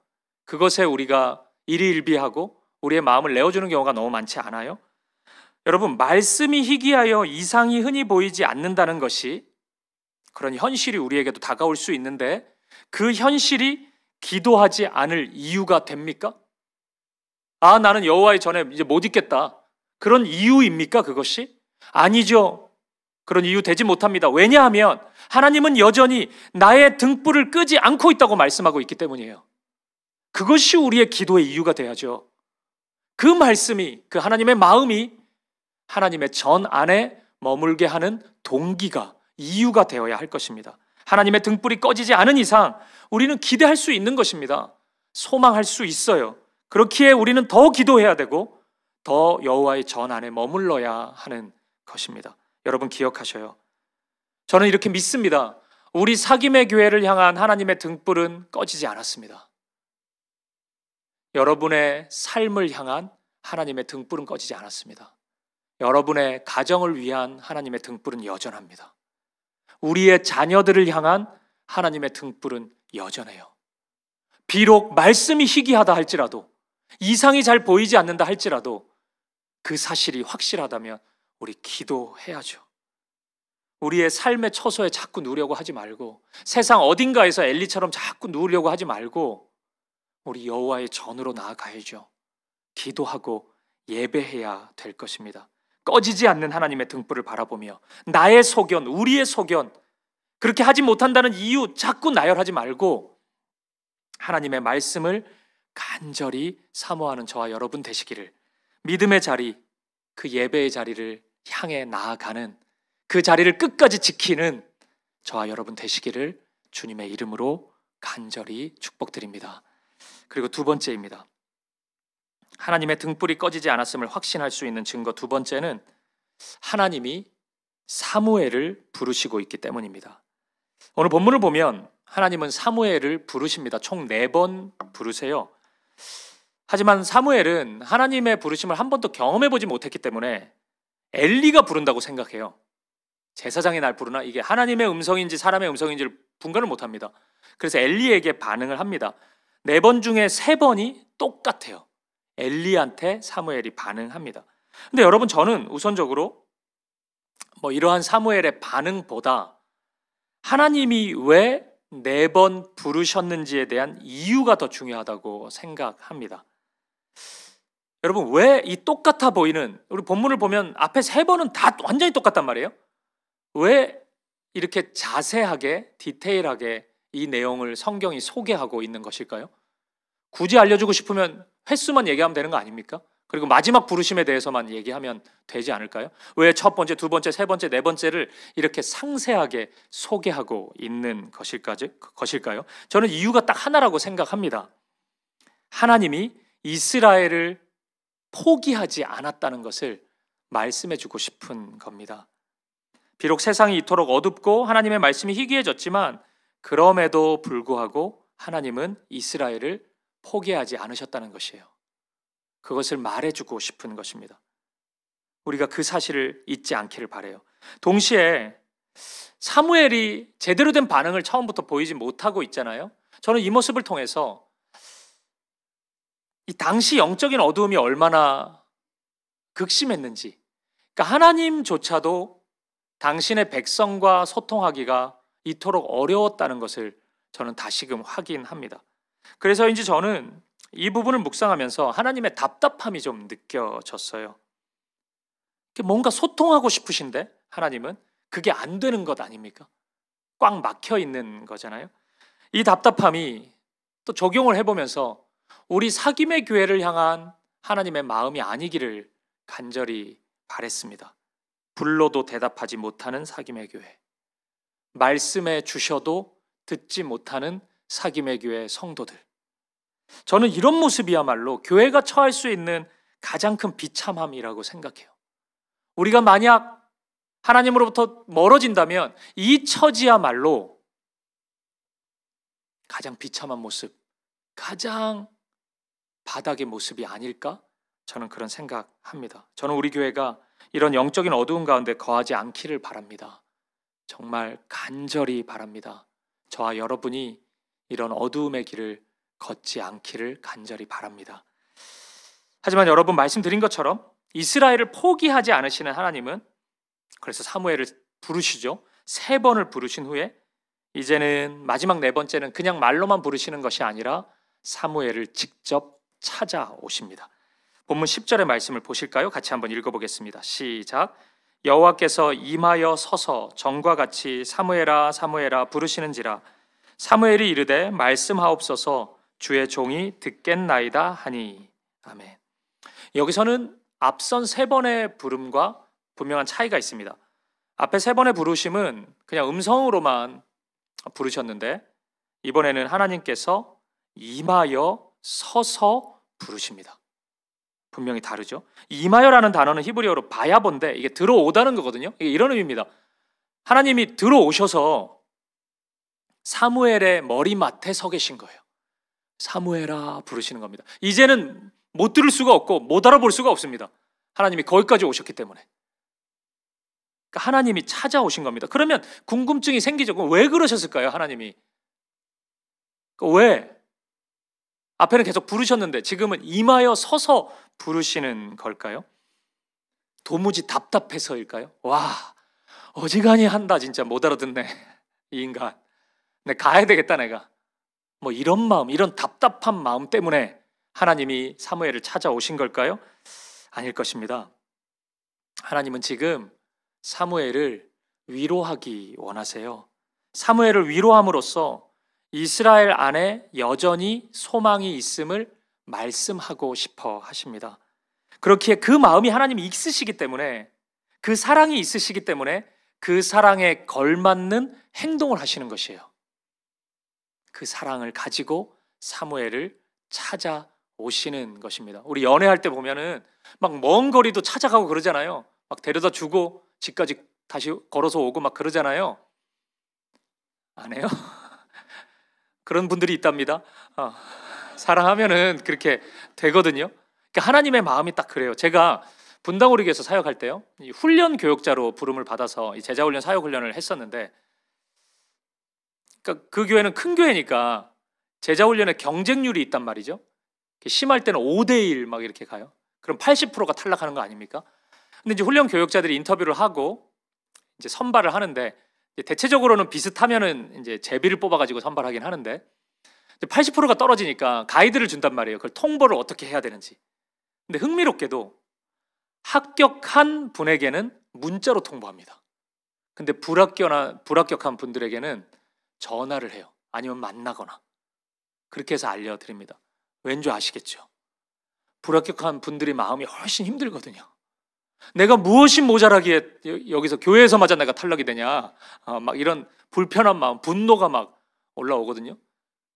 그것에 우리가 일희일비하고 우리의 마음을 내어주는 경우가 너무 많지 않아요? 여러분, 말씀이 희귀하여 이상이 흔히 보이지 않는다는 것이, 그런 현실이 우리에게도 다가올 수 있는데 그 현실이 기도하지 않을 이유가 됩니까? 아, 나는 여호와의 전에 이제 못 있겠다, 그런 이유입니까? 그것이? 아니죠. 그런 이유 되지 못합니다. 왜냐하면 하나님은 여전히 나의 등불을 끄지 않고 있다고 말씀하고 있기 때문이에요. 그것이 우리의 기도의 이유가 돼야죠. 그 말씀이, 그 하나님의 마음이 하나님의 전 안에 머물게 하는 동기가, 이유가 되어야 할 것입니다. 하나님의 등불이 꺼지지 않은 이상 우리는 기대할 수 있는 것입니다. 소망할 수 있어요. 그렇기에 우리는 더 기도해야 되고 더 여호와의 전 안에 머물러야 하는 것입니다. 여러분 기억하셔요. 저는 이렇게 믿습니다. 우리 사김의 교회를 향한 하나님의 등불은 꺼지지 않았습니다. 여러분의 삶을 향한 하나님의 등불은 꺼지지 않았습니다. 여러분의 가정을 위한 하나님의 등불은 여전합니다. 우리의 자녀들을 향한 하나님의 등불은 여전해요. 비록 말씀이 희귀하다 할지라도, 이상이 잘 보이지 않는다 할지라도 그 사실이 확실하다면 우리 기도해야죠. 우리의 삶의 처소에 자꾸 누우려고 하지 말고, 세상 어딘가에서 엘리처럼 자꾸 누우려고 하지 말고 우리 여호와의 전으로 나아가야죠. 기도하고 예배해야 될 것입니다. 꺼지지 않는 하나님의 등불을 바라보며 나의 소견, 우리의 소견, 그렇게 하지 못한다는 이유 자꾸 나열하지 말고 하나님의 말씀을 간절히 사모하는 저와 여러분 되시기를, 믿음의 자리, 그 예배의 자리를 향해 나아가는, 그 자리를 끝까지 지키는 저와 여러분 되시기를 주님의 이름으로 간절히 축복드립니다. 그리고 두 번째입니다. 하나님의 등불이 꺼지지 않았음을 확신할 수 있는 증거 두 번째는 하나님이 사무엘을 부르시고 있기 때문입니다. 오늘 본문을 보면 하나님은 사무엘을 부르십니다. 총 4번 부르세요. 하지만 사무엘은 하나님의 부르심을 한 번도 경험해보지 못했기 때문에 엘리가 부른다고 생각해요. 제사장이 날 부르나? 이게 하나님의 음성인지 사람의 음성인지를 분간을 못합니다. 그래서 엘리에게 반응을 합니다. 4번 중에 3번이 똑같아요. 엘리한테 사무엘이 반응합니다. 근데 여러분, 저는 우선적으로 이러한 사무엘의 반응보다 하나님이 왜 4번 부르셨는지에 대한 이유가 더 중요하다고 생각합니다. 여러분, 왜 이 똑같아 보이는, 우리 본문을 보면 앞에 3번은 다 완전히 똑같단 말이에요. 왜 이렇게 자세하게 디테일하게 이 내용을 성경이 소개하고 있는 것일까요? 굳이 알려주고 싶으면 횟수만 얘기하면 되는 거 아닙니까? 그리고 마지막 부르심에 대해서만 얘기하면 되지 않을까요? 왜 첫 번째, 두 번째, 세 번째, 네 번째를 이렇게 상세하게 소개하고 있는 것일까요? 저는 이유가 딱 하나라고 생각합니다. 하나님이 이스라엘을 포기하지 않았다는 것을 말씀해 주고 싶은 겁니다. 비록 세상이 이토록 어둡고 하나님의 말씀이 희귀해졌지만 그럼에도 불구하고 하나님은 이스라엘을 포기하지 않으셨다는 것이에요. 그것을 말해주고 싶은 것입니다. 우리가 그 사실을 잊지 않기를 바라요. 동시에 사무엘이 제대로 된 반응을 처음부터 보이지 못하고 있잖아요. 저는 이 모습을 통해서 이 당시 영적인 어두움이 얼마나 극심했는지, 그러니까 하나님조차도 당신의 백성과 소통하기가 이토록 어려웠다는 것을 저는 다시금 확인합니다. 그래서인지 저는 이 부분을 묵상하면서 하나님의 답답함이 좀 느껴졌어요. 뭔가 소통하고 싶으신데 하나님은 그게 안 되는 것 아닙니까? 꽉 막혀 있는 거잖아요. 이 답답함이 또 적용을 해보면서 우리 사김의 교회를 향한 하나님의 마음이 아니기를 간절히 바랬습니다. 불러도 대답하지 못하는 사김의 교회, 말씀해 주셔도 듣지 못하는 사김의 교회 성도들, 저는 이런 모습이야말로 교회가 처할 수 있는 가장 큰 비참함이라고 생각해요. 우리가 만약 하나님으로부터 멀어진다면 이 처지야말로 가장 비참한 모습, 가장 바닥의 모습이 아닐까? 저는 그런 생각합니다. 저는 우리 교회가 이런 영적인 어두운 가운데 거하지 않기를 바랍니다. 정말 간절히 바랍니다. 저와 여러분이 이런 어두움의 길을 걷지 않기를 간절히 바랍니다. 하지만 여러분, 말씀드린 것처럼 이스라엘을 포기하지 않으시는 하나님은 그래서 사무엘을 부르시죠. 3번을 부르신 후에 이제는 마지막 4번째는 그냥 말로만 부르시는 것이 아니라 사무엘을 직접 찾아오십니다. 본문 10절의 말씀을 보실까요? 같이 한번 읽어보겠습니다. 시작. 여호와께서 임하여 서서 전과 같이 사무엘아 사무엘아 부르시는지라. 사무엘이 이르되 말씀하옵소서 주의 종이 듣겠나이다 하니. 아멘. 여기서는 앞선 3번의 부름과 분명한 차이가 있습니다. 앞에 3번의 부르심은 그냥 음성으로만 부르셨는데 이번에는 하나님께서 임하여 서서 부르십니다. 분명히 다르죠. 임하여라는 단어는 히브리어로 바야본데 이게 들어오다는 거거든요. 이게 이런 의미입니다. 하나님이 들어오셔서 사무엘의 머리맡에 서 계신 거예요. 사무엘아 부르시는 겁니다. 이제는 못 들을 수가 없고 못 알아볼 수가 없습니다. 하나님이 거기까지 오셨기 때문에. 그러니까 하나님이 찾아오신 겁니다. 그러면 궁금증이 생기죠. 왜 그러셨을까요? 하나님이. 왜? 앞에는 계속 부르셨는데 지금은 임하여 서서 부르시는 걸까요? 도무지 답답해서일까요? 와, 어지간히 한다. 진짜 못 알아듣네 이 인간. 내 가야 되겠다 내가. 이런 마음, 이런 답답한 마음 때문에 하나님이 사무엘을 찾아오신 걸까요? 아닐 것입니다. 하나님은 지금 사무엘을 위로하기 원하세요. 사무엘을 위로함으로써 이스라엘 안에 여전히 소망이 있음을 말씀하고 싶어 하십니다. 그렇기에 그 마음이 하나님이 있으시기 때문에, 그 사랑이 있으시기 때문에 그 사랑에 걸맞는 행동을 하시는 것이에요. 그 사랑을 가지고 사무엘을 찾아오시는 것입니다. 우리 연애할 때 보면은 막 먼 거리도 찾아가고 그러잖아요. 막 데려다 주고 집까지 다시 걸어서 오고 막 그러잖아요. 안 해요? 그런 분들이 있답니다. 사랑하면은 그렇게 되거든요. 그러니까 하나님의 마음이 딱 그래요. 제가 분당우리교회에서 사역할 때요, 이 훈련 교역자로 부름을 받아서 이 제자훈련 사역훈련을 했었는데, 그러니까 그 교회는 큰 교회니까 제자훈련에 경쟁률이 있단 말이죠. 심할 때는 5대1 막 이렇게 가요. 그럼 80%가 탈락하는 거 아닙니까? 근데 이제 훈련 교역자들이 인터뷰를 하고 이제 선발을 하는데, 이제 대체적으로는 비슷하면은 이제 제비를 뽑아가지고 선발하긴 하는데, 80%가 떨어지니까 가이드를 준단 말이에요. 그걸 통보를 어떻게 해야 되는지. 근데 흥미롭게도 합격한 분에게는 문자로 통보합니다. 근데 불합격한 분들에게는 전화를 해요. 아니면 만나거나. 그렇게 해서 알려드립니다. 왠지 아시겠죠? 불합격한 분들의 마음이 훨씬 힘들거든요. 내가 무엇이 모자라기에 여기서 교회에서마저 내가 탈락이 되냐, 막 이런 불편한 마음, 분노가 막 올라오거든요.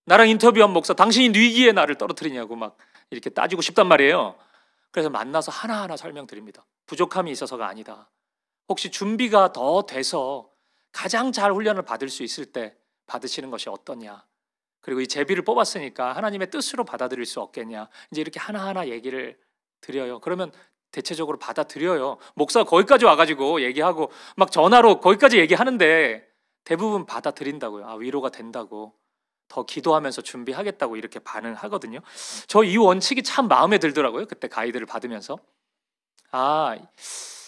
나랑 인터뷰한 목사, 당신이 뉘기에 나를 떨어뜨리냐고 막 이렇게 따지고 싶단 말이에요. 그래서 만나서 하나하나 설명드립니다. 부족함이 있어서가 아니다. 혹시 준비가 더 돼서 가장 잘 훈련을 받을 수 있을 때 받으시는 것이 어떠냐. 그리고 이 제비를 뽑았으니까 하나님의 뜻으로 받아들일 수 없겠냐. 이제 이렇게 하나하나 얘기를 드려요. 그러면 대체적으로 받아들여요. 목사가 거기까지 와가지고 얘기하고 막 전화로 거기까지 얘기하는데 대부분 받아들인다고요. 위로가 된다고. 더 기도하면서 준비하겠다고 이렇게 반응하거든요. 저 이 원칙이 참 마음에 들더라고요. 그때 가이드를 받으면서.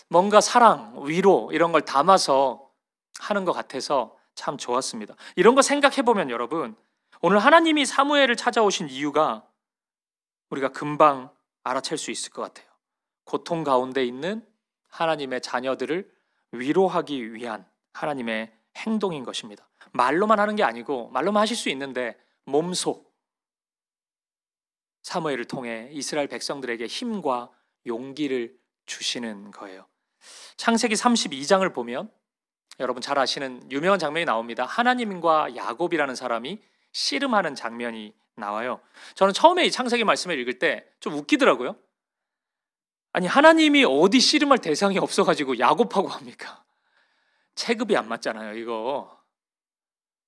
뭔가 사랑, 위로 이런 걸 담아서 하는 것 같아서 참 좋았습니다. 이런 거 생각해보면 여러분, 오늘 하나님이 사무엘을 찾아오신 이유가 우리가 금방 알아챌 수 있을 것 같아요. 고통 가운데 있는 하나님의 자녀들을 위로하기 위한 하나님의 행동인 것입니다. 말로만 하는 게 아니고, 말로만 하실 수 있는데 몸소 사무엘을 통해 이스라엘 백성들에게 힘과 용기를 주시는 거예요. 창세기 32장을 보면 여러분 잘 아시는 유명한 장면이 나옵니다. 하나님과 야곱이라는 사람이 씨름하는 장면이 나와요. 저는 처음에 이 창세기 말씀을 읽을 때 좀 웃기더라고요. 아니, 하나님이 어디 씨름할 대상이 없어가지고 야곱하고 합니까? 체급이 안 맞잖아요. 이거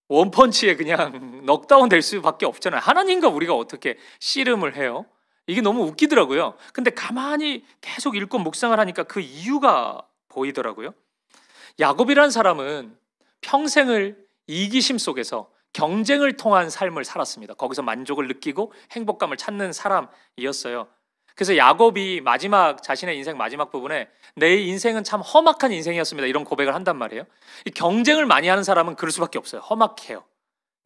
원펀치에 그냥 넉다운 될 수밖에 없잖아요. 하나님과 우리가 어떻게 씨름을 해요? 이게 너무 웃기더라고요. 근데 가만히 계속 읽고 묵상을 하니까 그 이유가 보이더라고요. 야곱이라는 사람은 평생을 이기심 속에서 경쟁을 통한 삶을 살았습니다. 거기서 만족을 느끼고 행복감을 찾는 사람이었어요. 그래서 야곱이 자신의 인생 마지막 부분에 내 인생은 참 험악한 인생이었습니다, 이런 고백을 한단 말이에요. 이 경쟁을 많이 하는 사람은 그럴 수밖에 없어요. 험악해요.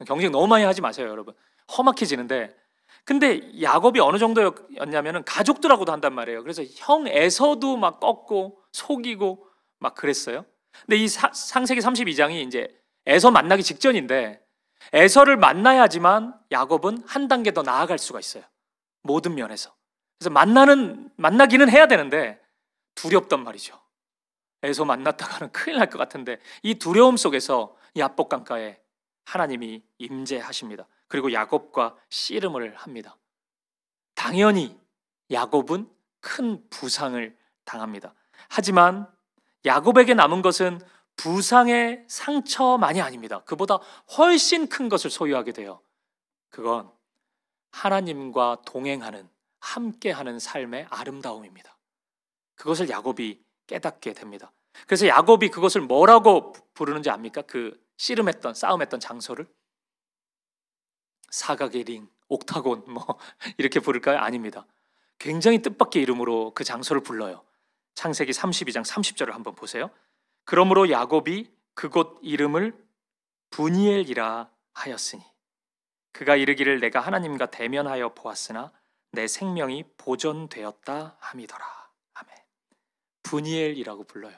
경쟁 너무 많이 하지 마세요, 여러분. 험악해지는데, 근데 야곱이 어느 정도였냐면은 가족들하고도 한단 말이에요. 그래서 형 에서도 막 꺾고 속이고 막 그랬어요. 근데 이 창세기 32장이 이제 에서 만나기 직전인데, 에서를 만나야지만 야곱은 한 단계 더 나아갈 수가 있어요. 모든 면에서. 그래서 만나기는 해야 되는데 두렵단 말이죠. 에서 만났다가는 큰일 날 것 같은데, 이 두려움 속에서 야복강가에 하나님이 임재하십니다. 그리고 야곱과 씨름을 합니다. 당연히 야곱은 큰 부상을 당합니다. 하지만 야곱에게 남은 것은 부상의 상처만이 아닙니다. 그보다 훨씬 큰 것을 소유하게 돼요. 그건 하나님과 동행하는, 함께하는 삶의 아름다움입니다. 그것을 야곱이 깨닫게 됩니다. 그래서 야곱이 그것을 뭐라고 부르는지 압니까? 그 씨름했던, 싸움했던 장소를 사각의 링, 옥타곤 이렇게 부를까요? 아닙니다. 굉장히 뜻밖의 이름으로 그 장소를 불러요. 창세기 32장 30절을 한번 보세요. 그러므로 야곱이 그곳 이름을 브니엘이라 하였으니 그가 이르기를 내가 하나님과 대면하여 보았으나 내 생명이 보존되었다 함이더라. 아멘. 브니엘이라고 불러요.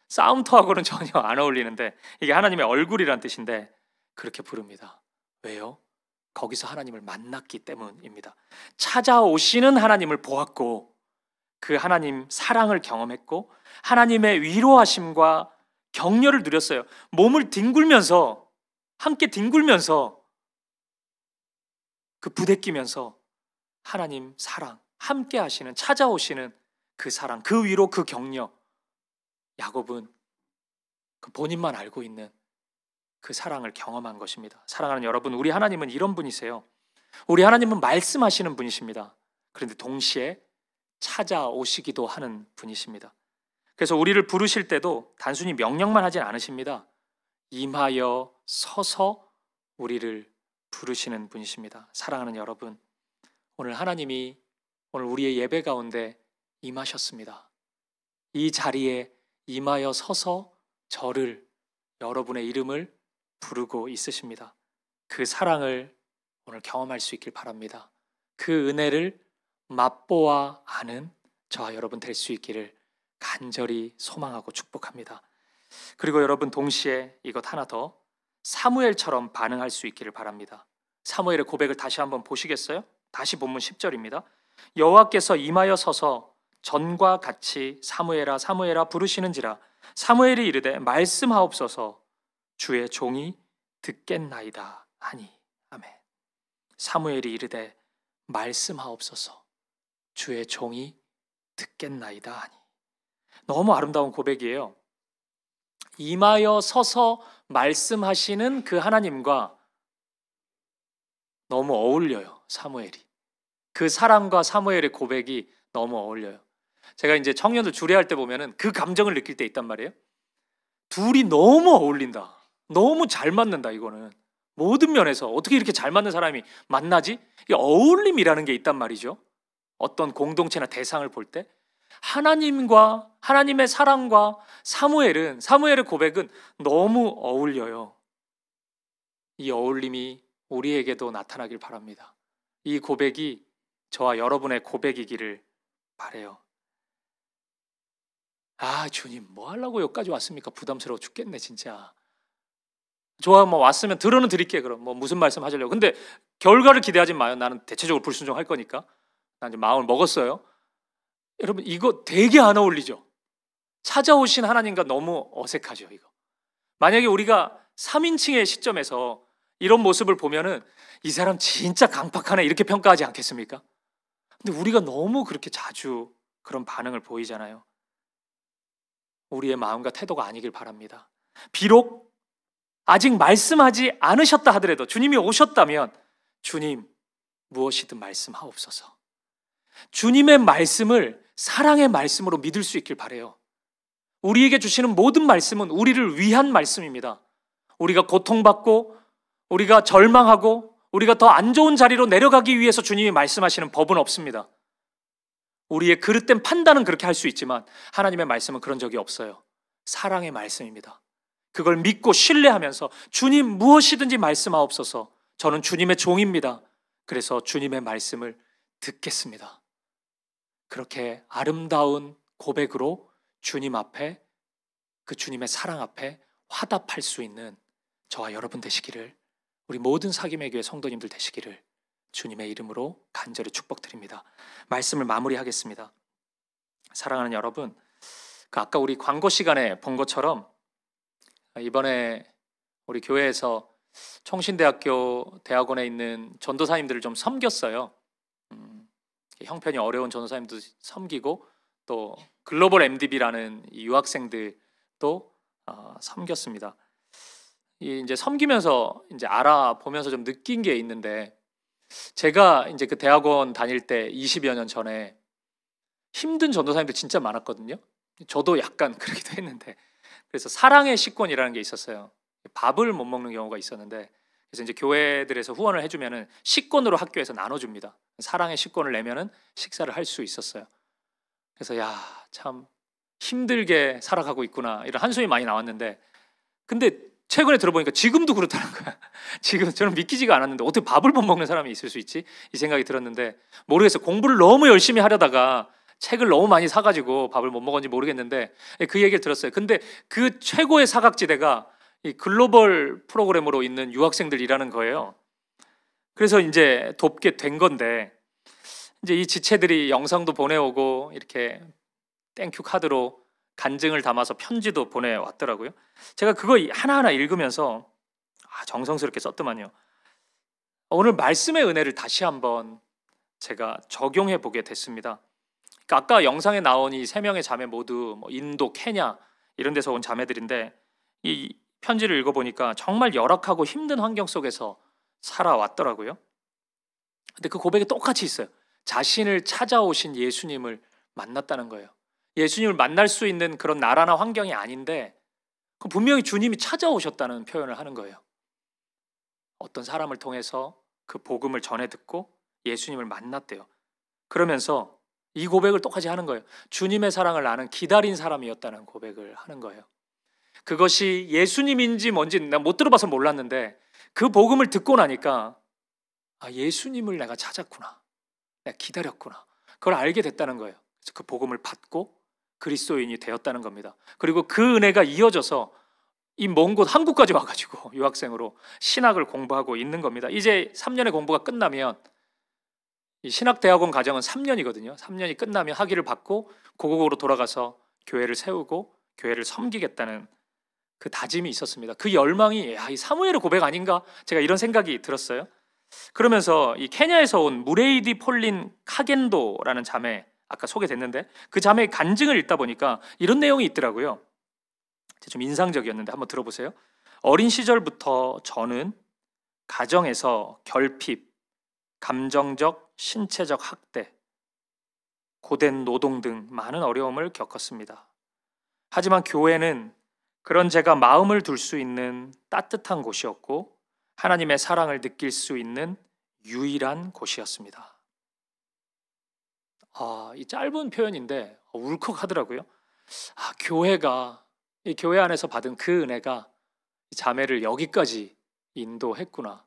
싸움터하고는 전혀 안 어울리는데, 이게 하나님의 얼굴이란 뜻인데 그렇게 부릅니다. 왜요? 거기서 하나님을 만났기 때문입니다. 찾아오시는 하나님을 보았고 그 하나님 사랑을 경험했고 하나님의 위로하심과 격려를 누렸어요. 몸을 뒹굴면서 함께 뒹굴면서 그 부대끼면서 하나님 사랑 함께 하시는 찾아오시는 그 사랑 그 위로 그 격려 야곱은 그 본인만 알고 있는 그 사랑을 경험한 것입니다. 사랑하는 여러분, 우리 하나님은 이런 분이세요. 우리 하나님은 말씀하시는 분이십니다. 그런데 동시에 찾아오시기도 하는 분이십니다. 그래서 우리를 부르실 때도 단순히 명령만 하진 않으십니다. 임하여 서서 우리를 부르시는 분이십니다. 사랑하는 여러분, 오늘 하나님이 오늘 우리의 예배 가운데 임하셨습니다. 이 자리에 임하여 서서 저를, 여러분의 이름을 부르고 있으십니다. 그 사랑을 오늘 경험할 수 있길 바랍니다. 그 은혜를 맛보아 아는 저와 여러분 될 수 있기를 간절히 소망하고 축복합니다. 그리고 여러분 동시에 이것 하나 더, 사무엘처럼 반응할 수 있기를 바랍니다. 사무엘의 고백을 다시 한번 보시겠어요? 다시 본문 10절입니다. 여호와께서 임하여 서서 전과 같이 사무엘아 사무엘아 부르시는지라 사무엘이 이르되 말씀하옵소서 주의 종이 듣겠나이다 하니. 아멘. 사무엘이 이르되 말씀하옵소서 주의 종이 듣겠나이다 하니. 너무 아름다운 고백이에요. 임하여 서서 말씀하시는 그 하나님과 너무 어울려요. 사무엘이. 그 사랑과 사무엘의 고백이 너무 어울려요. 제가 이제 청년들 주례할 때 보면은 그 감정을 느낄 때 있단 말이에요. 둘이 너무 어울린다. 너무 잘 맞는다. 이거는 모든 면에서 어떻게 이렇게 잘 맞는 사람이 만나지? 이 어울림이라는 게 있단 말이죠. 어떤 공동체나 대상을 볼 때 하나님과 하나님의 사랑과 사무엘의 고백은 너무 어울려요. 이 어울림이 우리에게도 나타나길 바랍니다. 이 고백이 저와 여러분의 고백이기를 바라요. 아, 주님 뭐 하려고 여기까지 왔습니까? 부담스러워 죽겠네 진짜. 좋아, 뭐 왔으면 들어는 드릴게. 그럼 뭐 무슨 말씀 하시려고. 근데 결과를 기대하지 마요. 나는 대체적으로 불순종할 거니까. 난 이제 마음을 먹었어요. 여러분 이거 되게 안 어울리죠? 찾아오신 하나님과 너무 어색하죠 이거. 만약에 우리가 3인칭의 시점에서 이런 모습을 보면은 이 사람 진짜 강팍하네 이렇게 평가하지 않겠습니까? 근데 우리가 너무 그렇게 자주 그런 반응을 보이잖아요. 우리의 마음과 태도가 아니길 바랍니다. 비록 아직 말씀하지 않으셨다 하더라도 주님이 오셨다면 주님 무엇이든 말씀하옵소서. 주님의 말씀을 사랑의 말씀으로 믿을 수 있길 바라요. 우리에게 주시는 모든 말씀은 우리를 위한 말씀입니다. 우리가 고통받고 우리가 절망하고 우리가 더 안 좋은 자리로 내려가기 위해서 주님이 말씀하시는 법은 없습니다. 우리의 그릇된 판단은 그렇게 할 수 있지만 하나님의 말씀은 그런 적이 없어요. 사랑의 말씀입니다. 그걸 믿고 신뢰하면서 주님 무엇이든지 말씀하옵소서. 저는 주님의 종입니다. 그래서 주님의 말씀을 듣겠습니다. 그렇게 아름다운 고백으로 주님 앞에, 그 주님의 사랑 앞에 화답할 수 있는 저와 여러분 되시기를, 우리 모든 사김의 교회 성도님들 되시기를 주님의 이름으로 간절히 축복드립니다. 말씀을 마무리하겠습니다. 사랑하는 여러분, 아까 우리 광고 시간에 본 것처럼 이번에 우리 교회에서 총신대학교 대학원에 있는 전도사님들을 좀 섬겼어요. 형편이 어려운 전도사님도 섬기고 또 글로벌 MDB라는 이 유학생들도 섬겼습니다. 이제 섬기면서 이제 알아보면서 좀 느낀 게 있는데, 제가 이제 그 대학원 다닐 때 20여 년 전에 힘든 전도사님들 진짜 많았거든요. 저도 약간 그러기도 했는데, 그래서 사랑의 식권이라는 게 있었어요. 밥을 못 먹는 경우가 있었는데, 그래서 이제 교회들에서 후원을 해주면은 식권으로 학교에서 나눠줍니다. 사랑의 식권을 내면은 식사를 할 수 있었어요. 그래서 야, 참 힘들게 살아가고 있구나 이런 한숨이 많이 나왔는데, 근데 최근에 들어보니까 지금도 그렇다는 거야. 지금 저는 믿기지가 않았는데 어떻게 밥을 못 먹는 사람이 있을 수 있지? 이 생각이 들었는데, 모르겠어요. 공부를 너무 열심히 하려다가 책을 너무 많이 사가지고 밥을 못 먹었는지 모르겠는데 그 얘기를 들었어요. 근데 그 최고의 사각지대가 이 글로벌 프로그램으로 있는 유학생들이라는 거예요. 그래서 이제 돕게 된 건데, 이제 이 지체들이 영상도 보내오고 이렇게 땡큐 카드로 간증을 담아서 편지도 보내왔더라고요. 제가 그거 하나하나 읽으면서 정성스럽게 썼더만요. 오늘 말씀의 은혜를 다시 한번 제가 적용해 보게 됐습니다. 그러니까 아까 영상에 나온 이 3명의 자매 모두 뭐 인도, 케냐 이런 데서 온 자매들인데, 이 편지를 읽어보니까 정말 열악하고 힘든 환경 속에서 살아왔더라고요. 근데 그 고백이 똑같이 있어요. 자신을 찾아오신 예수님을 만났다는 거예요. 예수님을 만날 수 있는 그런 나라나 환경이 아닌데 분명히 주님이 찾아오셨다는 표현을 하는 거예요. 어떤 사람을 통해서 그 복음을 전해 듣고 예수님을 만났대요. 그러면서 이 고백을 똑같이 하는 거예요. 주님의 사랑을 나는 기다린 사람이었다는 고백을 하는 거예요. 그것이 예수님인지 뭔지 내가 못 들어봐서 몰랐는데 그 복음을 듣고 나니까 예수님을 내가 찾았구나, 내가 기다렸구나, 그걸 알게 됐다는 거예요. 그래서 그 복음을 받고 그리스도인이 되었다는 겁니다. 그리고 그 은혜가 이어져서 이 먼 곳 한국까지 와가지고 유학생으로 신학을 공부하고 있는 겁니다. 이제 3년의 공부가 끝나면, 이 신학대학원 과정은 3년이거든요. 3년이 끝나면 학위를 받고 고국으로 돌아가서 교회를 세우고 교회를 섬기겠다는 그 다짐이 있었습니다. 그 열망이 이 사무엘의 고백 아닌가? 제가 이런 생각이 들었어요. 그러면서 이 케냐에서 온 무레이디 폴린 카겐도라는 자매, 아까 소개됐는데 그 자매의 간증을 읽다 보니까 이런 내용이 있더라고요. 좀 인상적이었는데 한번 들어보세요. 어린 시절부터 저는 가정에서 결핍, 감정적, 신체적 학대, 고된 노동 등 많은 어려움을 겪었습니다. 하지만 교회는 그런 제가 마음을 둘 수 있는 따뜻한 곳이었고 하나님의 사랑을 느낄 수 있는 유일한 곳이었습니다. 이 짧은 표현인데 울컥하더라고요. 교회가, 이 교회 안에서 받은 그 은혜가 이 자매를 여기까지 인도했구나.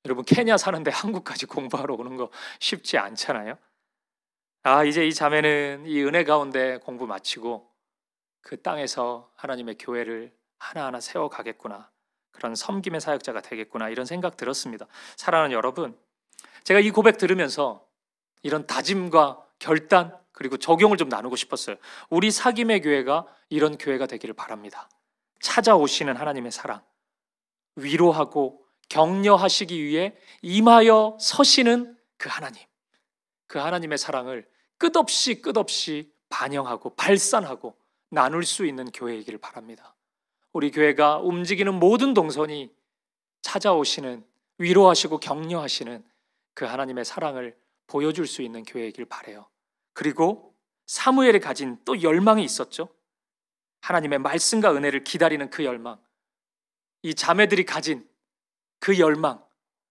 여러분, 케냐 사는데 한국까지 공부하러 오는 거 쉽지 않잖아요. 이제 이 자매는 이 은혜 가운데 공부 마치고 그 땅에서 하나님의 교회를 하나하나 세워가겠구나, 그런 섬김의 사역자가 되겠구나, 이런 생각 들었습니다. 사랑하는 여러분, 제가 이 고백 들으면서 이런 다짐과 결단 그리고 적용을 좀 나누고 싶었어요. 우리 사김의 교회가 이런 교회가 되기를 바랍니다. 찾아오시는 하나님의 사랑, 위로하고 격려하시기 위해 임하여 서시는 그 하나님, 그 하나님의 사랑을 끝없이 반영하고 발산하고 나눌 수 있는 교회이기를 바랍니다. 우리 교회가 움직이는 모든 동선이 찾아오시는, 위로하시고 격려하시는 그 하나님의 사랑을 보여줄 수 있는 교회이길 바라요. 그리고 사무엘이 가진 또 열망이 있었죠. 하나님의 말씀과 은혜를 기다리는 그 열망, 이 자매들이 가진 그 열망,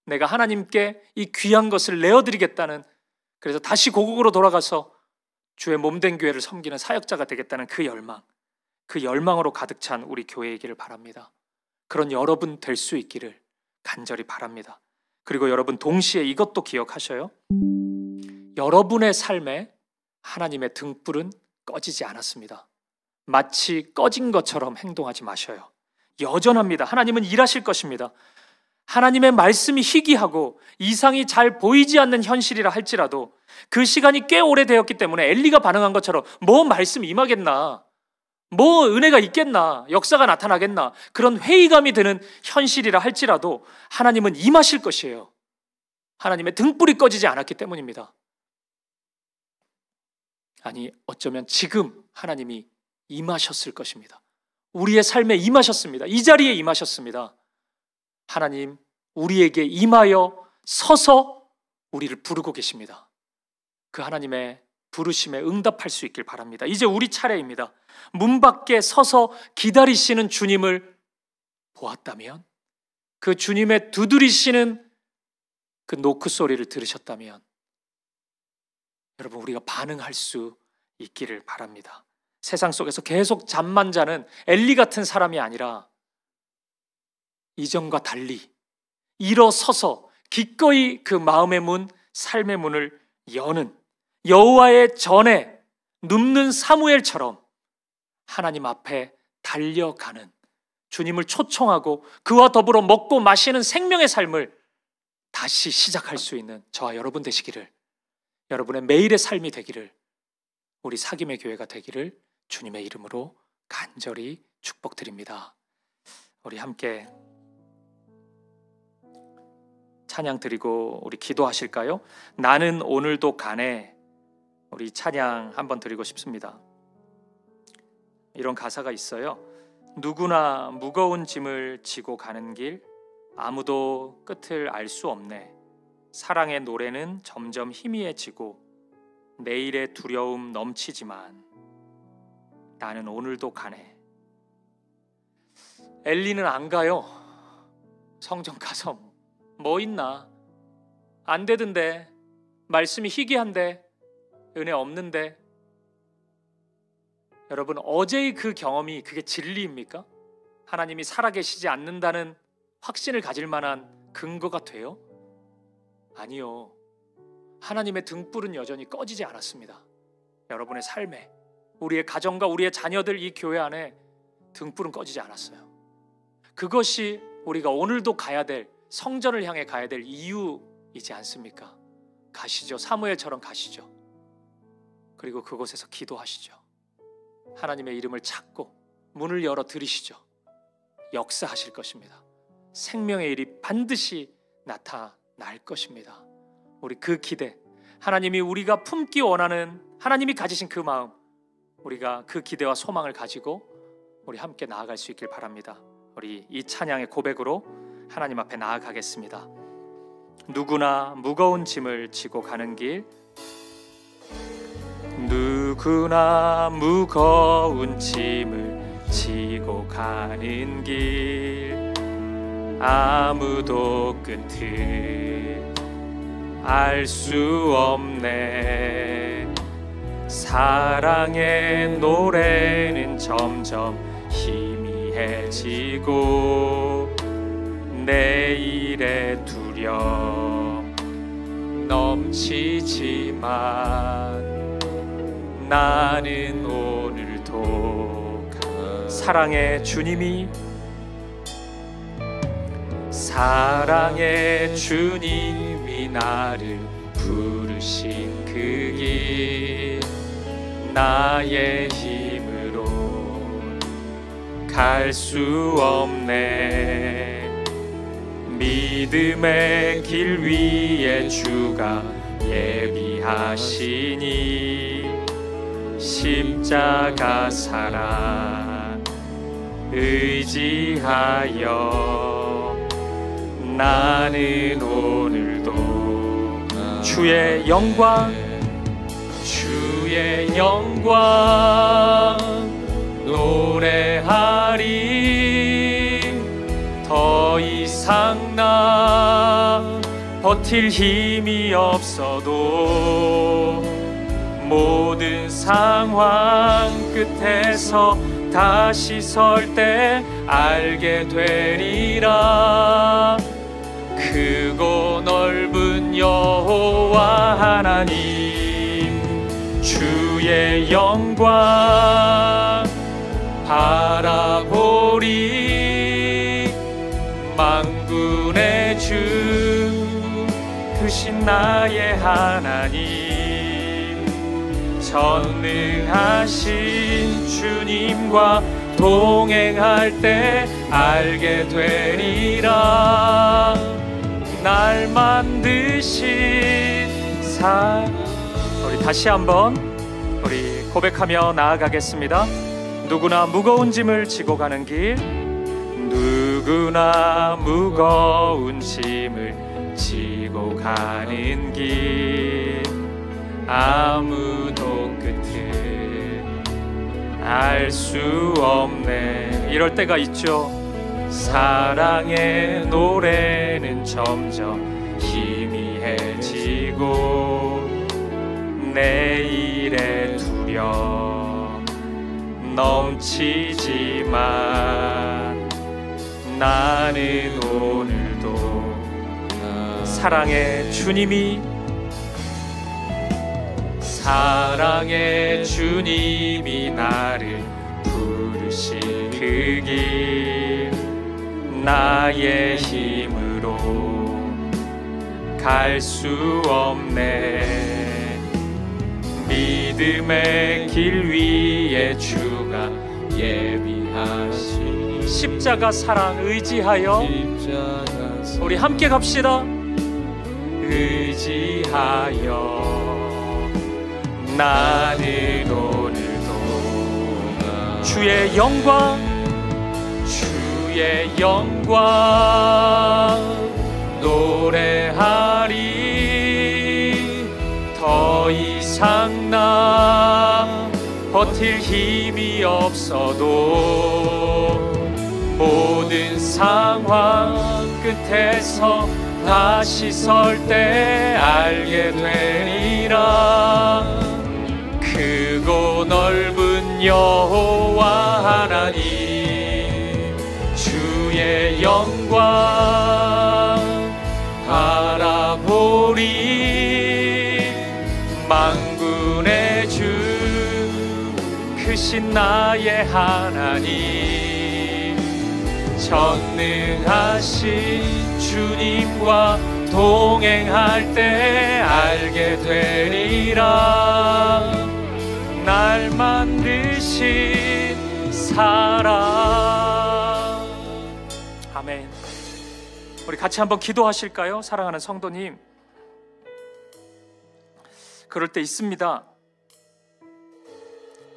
내가 하나님께 이 귀한 것을 내어드리겠다는, 그래서 다시 고국으로 돌아가서 주의 몸된 교회를 섬기는 사역자가 되겠다는 그 열망, 그 열망으로 가득 찬 우리 교회이기를 바랍니다. 그런 여러분 될 수 있기를 간절히 바랍니다. 그리고 여러분 동시에 이것도 기억하셔요. 여러분의 삶에 하나님의 등불은 꺼지지 않았습니다. 마치 꺼진 것처럼 행동하지 마셔요. 여전합니다. 하나님은 일하실 것입니다. 하나님의 말씀이 희귀하고 이상이 잘 보이지 않는 현실이라 할지라도 그 시간이 꽤 오래되었기 때문에 엘리가 반응한 것처럼 뭐 말씀 임하겠나, 뭐 은혜가 있겠나, 역사가 나타나겠나, 그런 회의감이 드는 현실이라 할지라도 하나님은 임하실 것이에요. 하나님의 등불이 꺼지지 않았기 때문입니다. 아니, 어쩌면 지금 하나님이 임하셨을 것입니다. 우리의 삶에 임하셨습니다. 이 자리에 임하셨습니다. 하나님, 우리에게 임하여 서서 우리를 부르고 계십니다. 그 하나님의 부르심에 응답할 수 있길 바랍니다. 이제 우리 차례입니다. 문 밖에 서서 기다리시는 주님을 보았다면, 그 주님의 두드리시는 그 노크 소리를 들으셨다면 여러분, 우리가 반응할 수 있기를 바랍니다. 세상 속에서 계속 잠만 자는 엘리 같은 사람이 아니라 이전과 달리 일어서서 기꺼이 그 마음의 문, 삶의 문을 여는, 여호와의 전에 눕는 사무엘처럼 하나님 앞에 달려가는, 주님을 초청하고 그와 더불어 먹고 마시는 생명의 삶을 다시 시작할 수 있는 저와 여러분 되시기를, 여러분의 매일의 삶이 되기를, 우리 사김의 교회가 되기를 주님의 이름으로 간절히 축복드립니다. 우리 함께 찬양 드리고 우리 기도하실까요? 나는 오늘도 가네. 우리 찬양 한번 드리고 싶습니다. 이런 가사가 있어요. 누구나 무거운 짐을 지고 가는 길, 아무도 끝을 알 수 없네. 사랑의 노래는 점점 희미해지고 내일의 두려움 넘치지만 나는 오늘도 가네. 엘리는 안 가요. 성전 가서 뭐 있나? 안 되던데, 말씀이 희귀한데, 은혜 없는데. 여러분, 어제의 그 경험이 그게 진리입니까? 하나님이 살아계시지 않는다는 확신을 가질 만한 근거가 돼요? 아니요. 하나님의 등불은 여전히 꺼지지 않았습니다. 여러분의 삶에, 우리의 가정과 우리의 자녀들, 이 교회 안에 등불은 꺼지지 않았어요. 그것이 우리가 오늘도 가야 될, 성전을 향해 가야 될 이유이지 않습니까? 가시죠. 사무엘처럼 가시죠. 그리고 그곳에서 기도하시죠. 하나님의 이름을 찾고 문을 열어 드리시죠. 역사하실 것입니다. 생명의 일이 반드시 나타날 것입니다. 우리 그 기대, 하나님이 우리가 품기 원하는, 하나님이 가지신 그 마음, 우리가 그 기대와 소망을 가지고 우리 함께 나아갈 수 있길 바랍니다. 우리 이 찬양의 고백으로 하나님 앞에 나아가겠습니다. 누구나 무거운 짐을 지고 가는 길, 누구나 무거운 짐을 지고 가는 길, 아무도 끝을 알 수 없네. 사랑의 노래는 점점 희미해지고 내일의 두려움 넘치지만 나는 오늘도 사랑의 주님이, 사랑의 주님이 나를 부르신 그 길, 나의 힘으로 갈 수 없네. 믿음의 길 위에 주가 예비하시니 십자가 사랑 의지하여 나는 오늘도 주의 영광, 주의 영광 노래하리. 더 이상 나 버틸 힘이 없어도 모든 상황 끝에서 다시 설 때 알게 되리라. 크고 넓은 여호와 하나님, 주의 영광 바라보리. 만군의 주 크신 나의 하나님, 전능하신 주님과 동행할 때 알게 되리라. 날 만드신 우리 다시 한번 우리 고백하며 나아가겠습니다. 누구나 무거운 짐을 지고 가는 길, 누구나 무거운 짐을 지고 가는 길, 아무도 끝을 알 수 없네. 이럴 때가 있죠. 사랑의 노래는 점점 희미해지고 내일의 두려움 넘치지만 나는 오늘도 사랑의 주님이, 사랑의 주님이 나를 부르신 그 길, 나의 힘으로 갈 수 없네. 믿음의 길 위에 주가 예비하시니 십자가 사랑 의지하여 우리 함께 갑시다. 의지하여 나는 오늘도 주의 영광 노래하리. 더 이상 나 버틸 힘이 없어도 모든 상황 끝에서 다시 설 때 알게 되리라. 크고 넓은 여호와 하나님 주의 영광 바라보리. 만군의 주 크신 나의 하나님 전능하신 주님과 동행할 때 알게 되리라. 날 만드신 사랑. 아멘. 우리 같이 한번 기도하실까요? 사랑하는 성도님, 그럴 때 있습니다.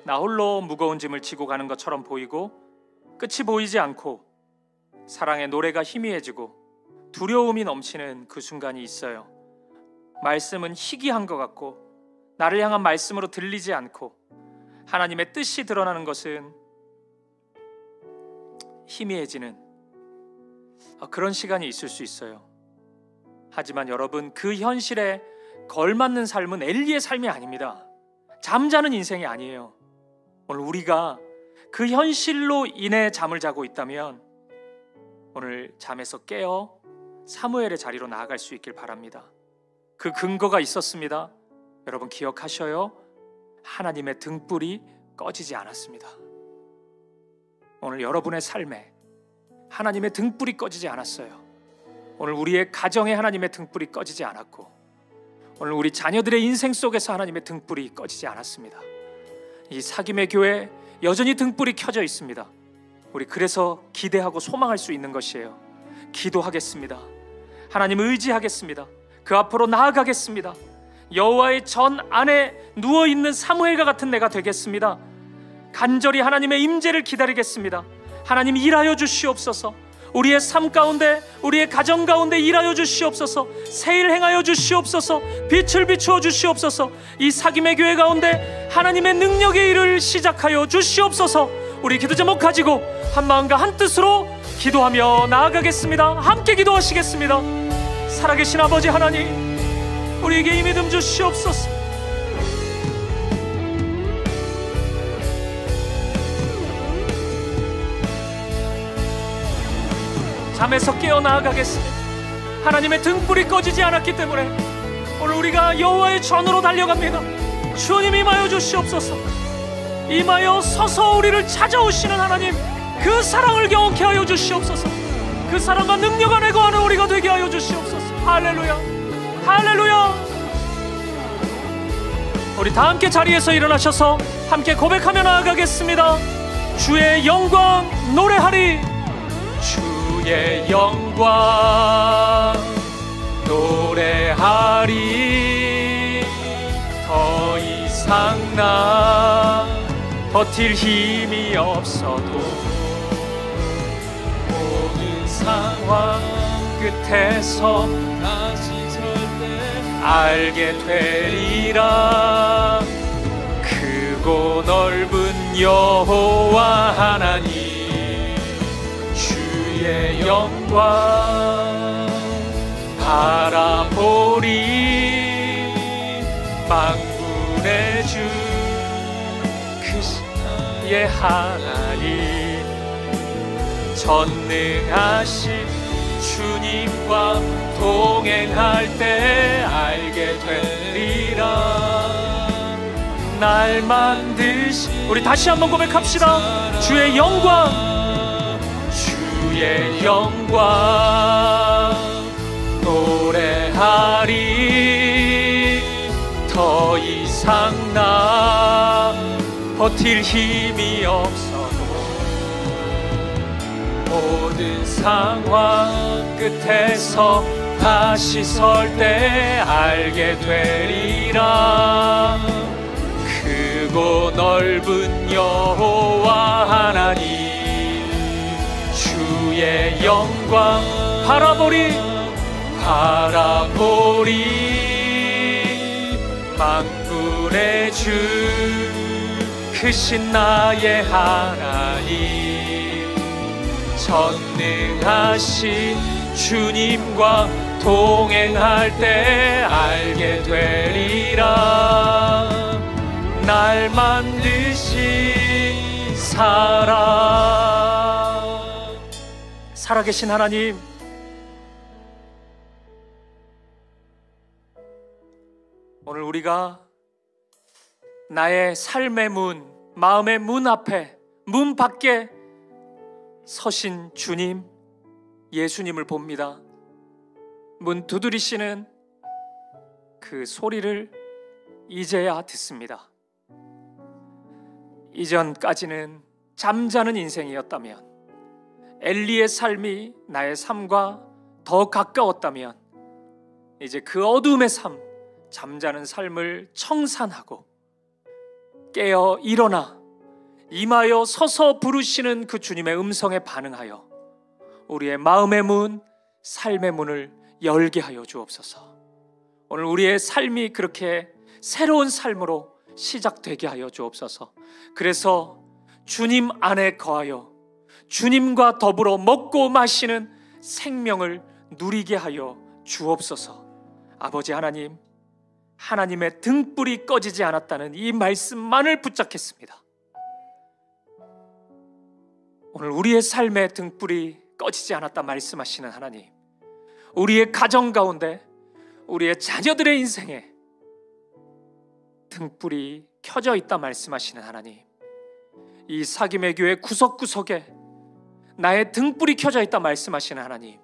나 홀로 무거운 짐을 지고 가는 것처럼 보이고 끝이 보이지 않고 사랑의 노래가 희미해지고 두려움이 넘치는 그 순간이 있어요. 말씀은 희귀한 것 같고 나를 향한 말씀으로 들리지 않고 하나님의 뜻이 드러나는 것은 희미해지는 그런 시간이 있을 수 있어요. 하지만 여러분, 그 현실에 걸맞는 삶은 엘리의 삶이 아닙니다. 잠자는 인생이 아니에요. 오늘 우리가 그 현실로 인해 잠을 자고 있다면 오늘 잠에서 깨어 사무엘의 자리로 나아갈 수 있길 바랍니다. 그 근거가 있었습니다. 여러분 기억하셔요. 하나님의 등불이 꺼지지 않았습니다. 오늘 여러분의 삶에 하나님의 등불이 꺼지지 않았어요. 오늘 우리의 가정에 하나님의 등불이 꺼지지 않았고 오늘 우리 자녀들의 인생 속에서 하나님의 등불이 꺼지지 않았습니다. 이 사김의 교회 여전히 등불이 켜져 있습니다. 우리 그래서 기대하고 소망할 수 있는 것이에요. 기도하겠습니다. 하나님을 의지하겠습니다. 그 앞으로 나아가겠습니다. 여호와의 전 안에 누워있는 사무엘과 같은 내가 되겠습니다. 간절히 하나님의 임재를 기다리겠습니다. 하나님 일하여 주시옵소서. 우리의 삶 가운데 우리의 가정 가운데 일하여 주시옵소서. 새 일 행하여 주시옵소서. 빛을 비추어 주시옵소서. 이 사김의 교회 가운데 하나님의 능력의 일을 시작하여 주시옵소서. 우리 기도 제목 가지고 한 마음과 한 뜻으로 기도하며 나아가겠습니다. 함께 기도하시겠습니다. 살아계신 아버지 하나님, 우리에게 이 믿음 주시옵소서. 잠에서 깨어 나아가겠습니다. 하나님의 등불이 꺼지지 않았기 때문에 오늘 우리가 여호와의 전으로 달려갑니다. 주님 임하여 주시옵소서. 임하여 서서 우리를 찾아오시는 하나님, 그 사랑을 경험케 하여 주시옵소서. 그 사랑과 능력 안에 거하는 우리가 되게 하여 주시옵소서. 할렐루야, 할렐루야. 우리 다 함께 자리에서 일어나셔서 함께 고백하며 나아가겠습니다. 주의 영광 노래하리. 주의 영광 노래하리. 더 이상 나 버틸 힘이 없어도 모든 상황 끝에서 다시 설 때 알게 되리라. 크고 넓은 여호와 하나님 주의 영광 바라보리. 만군의 주 크신 하나님 전능하신 주님과 동행할 때 알게 되리라. 날 만드신, 우리 다시 한번 고백합시다. 주의 영광, 주의 영광 노래하리. 노래하리. 더 이상 나 버틸 힘이 없어도 모든 상황 끝에서 다시 설 때 알게 되리라. 크고 넓은 여호와 하나님 주의 영광 바라보리 만군의 주 크신 나의 하나님 전능하신 주님과 동행할 때 알게 되리라. 날 만드신 살아계신 하나님, 오늘 우리가 나의 삶의 문, 마음의 문 앞에, 문 밖에 서신 주님, 예수님을 봅니다. 문 두드리시는 그 소리를 이제야 듣습니다. 이전까지는 잠자는 인생이었다면, 엘리의 삶이 나의 삶과 더 가까웠다면, 이제 그 어둠의 삶, 잠자는 삶을 청산하고 깨어 일어나 임하여 서서 부르시는 그 주님의 음성에 반응하여 우리의 마음의 문, 삶의 문을 열게 하여 주옵소서. 오늘 우리의 삶이 그렇게 새로운 삶으로 시작되게 하여 주옵소서. 그래서 주님 안에 거하여 주님과 더불어 먹고 마시는 생명을 누리게 하여 주옵소서. 아버지 하나님, 하나님의 등불이 꺼지지 않았다는 이 말씀만을 붙잡겠습니다. 오늘 우리의 삶의 등불이 꺼지지 않았다 말씀하시는 하나님, 우리의 가정 가운데, 우리의 자녀들의 인생에 등불이 켜져 있다 말씀하시는 하나님, 이 사김의 교회 구석구석에 나의 등불이 켜져 있다 말씀하시는 하나님,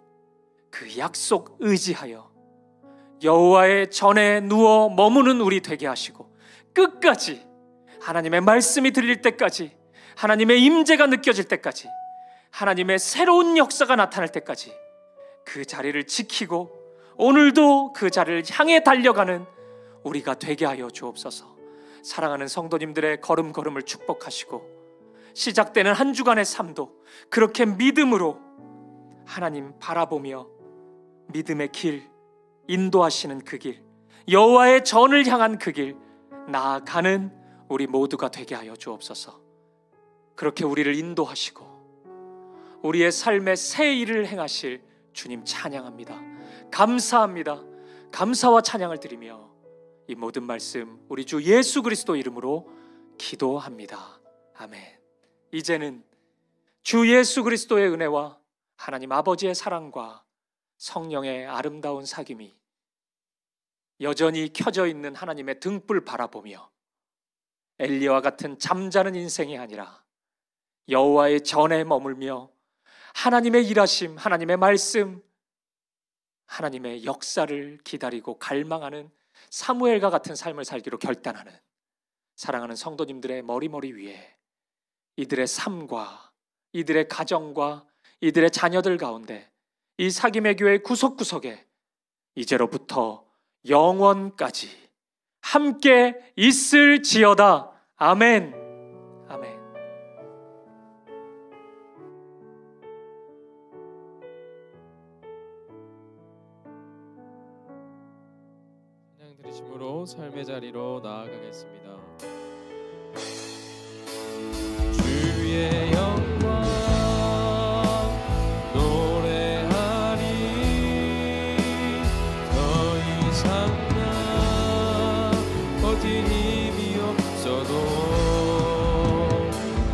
그 약속 의지하여 여호와의 전에 누워 머무는 우리 되게 하시고 끝까지 하나님의 말씀이 들릴 때까지, 하나님의 임재가 느껴질 때까지, 하나님의 새로운 역사가 나타날 때까지 그 자리를 지키고 오늘도 그 자리를 향해 달려가는 우리가 되게 하여 주옵소서. 사랑하는 성도님들의 걸음걸음을 축복하시고 시작되는 한 주간의 삶도 그렇게 믿음으로 하나님 바라보며 믿음의 길, 인도하시는 그 길, 여호와의 전을 향한 그 길 나아가는 우리 모두가 되게 하여 주옵소서. 그렇게 우리를 인도하시고 우리의 삶에 새 일을 행하실 주님 찬양합니다. 감사합니다. 감사와 찬양을 드리며 이 모든 말씀 우리 주 예수 그리스도 이름으로 기도합니다. 아멘. 이제는 주 예수 그리스도의 은혜와 하나님 아버지의 사랑과 성령의 아름다운 사귐이 여전히 켜져 있는 하나님의 등불 바라보며 엘리야와 같은 잠자는 인생이 아니라 여호와의 전에 머물며 하나님의 일하심, 하나님의 말씀, 하나님의 역사를 기다리고 갈망하는 사무엘과 같은 삶을 살기로 결단하는 사랑하는 성도님들의 머리머리 위에 이들의 삶과 이들의 가정과 이들의 자녀들 가운데 이 사김의 교회 구석구석에 이제로부터 영원까지 함께 있을지어다. 아멘. 아멘. 찬양 드리심으로 삶의 자리로 나아가겠습니다. 주의 영광 노래하리. 더 이상 나 버틸 힘이 없어도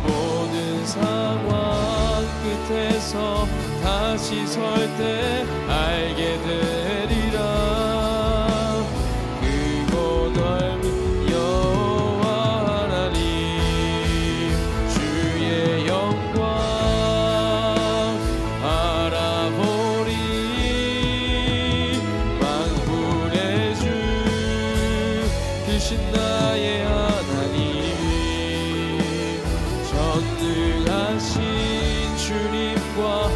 모든 상황 끝에서 다시 설 때 알게 되리라. 크고 넓은 여호와 하나님 주의 영광 바라보리. 만군의 전능하신 주님과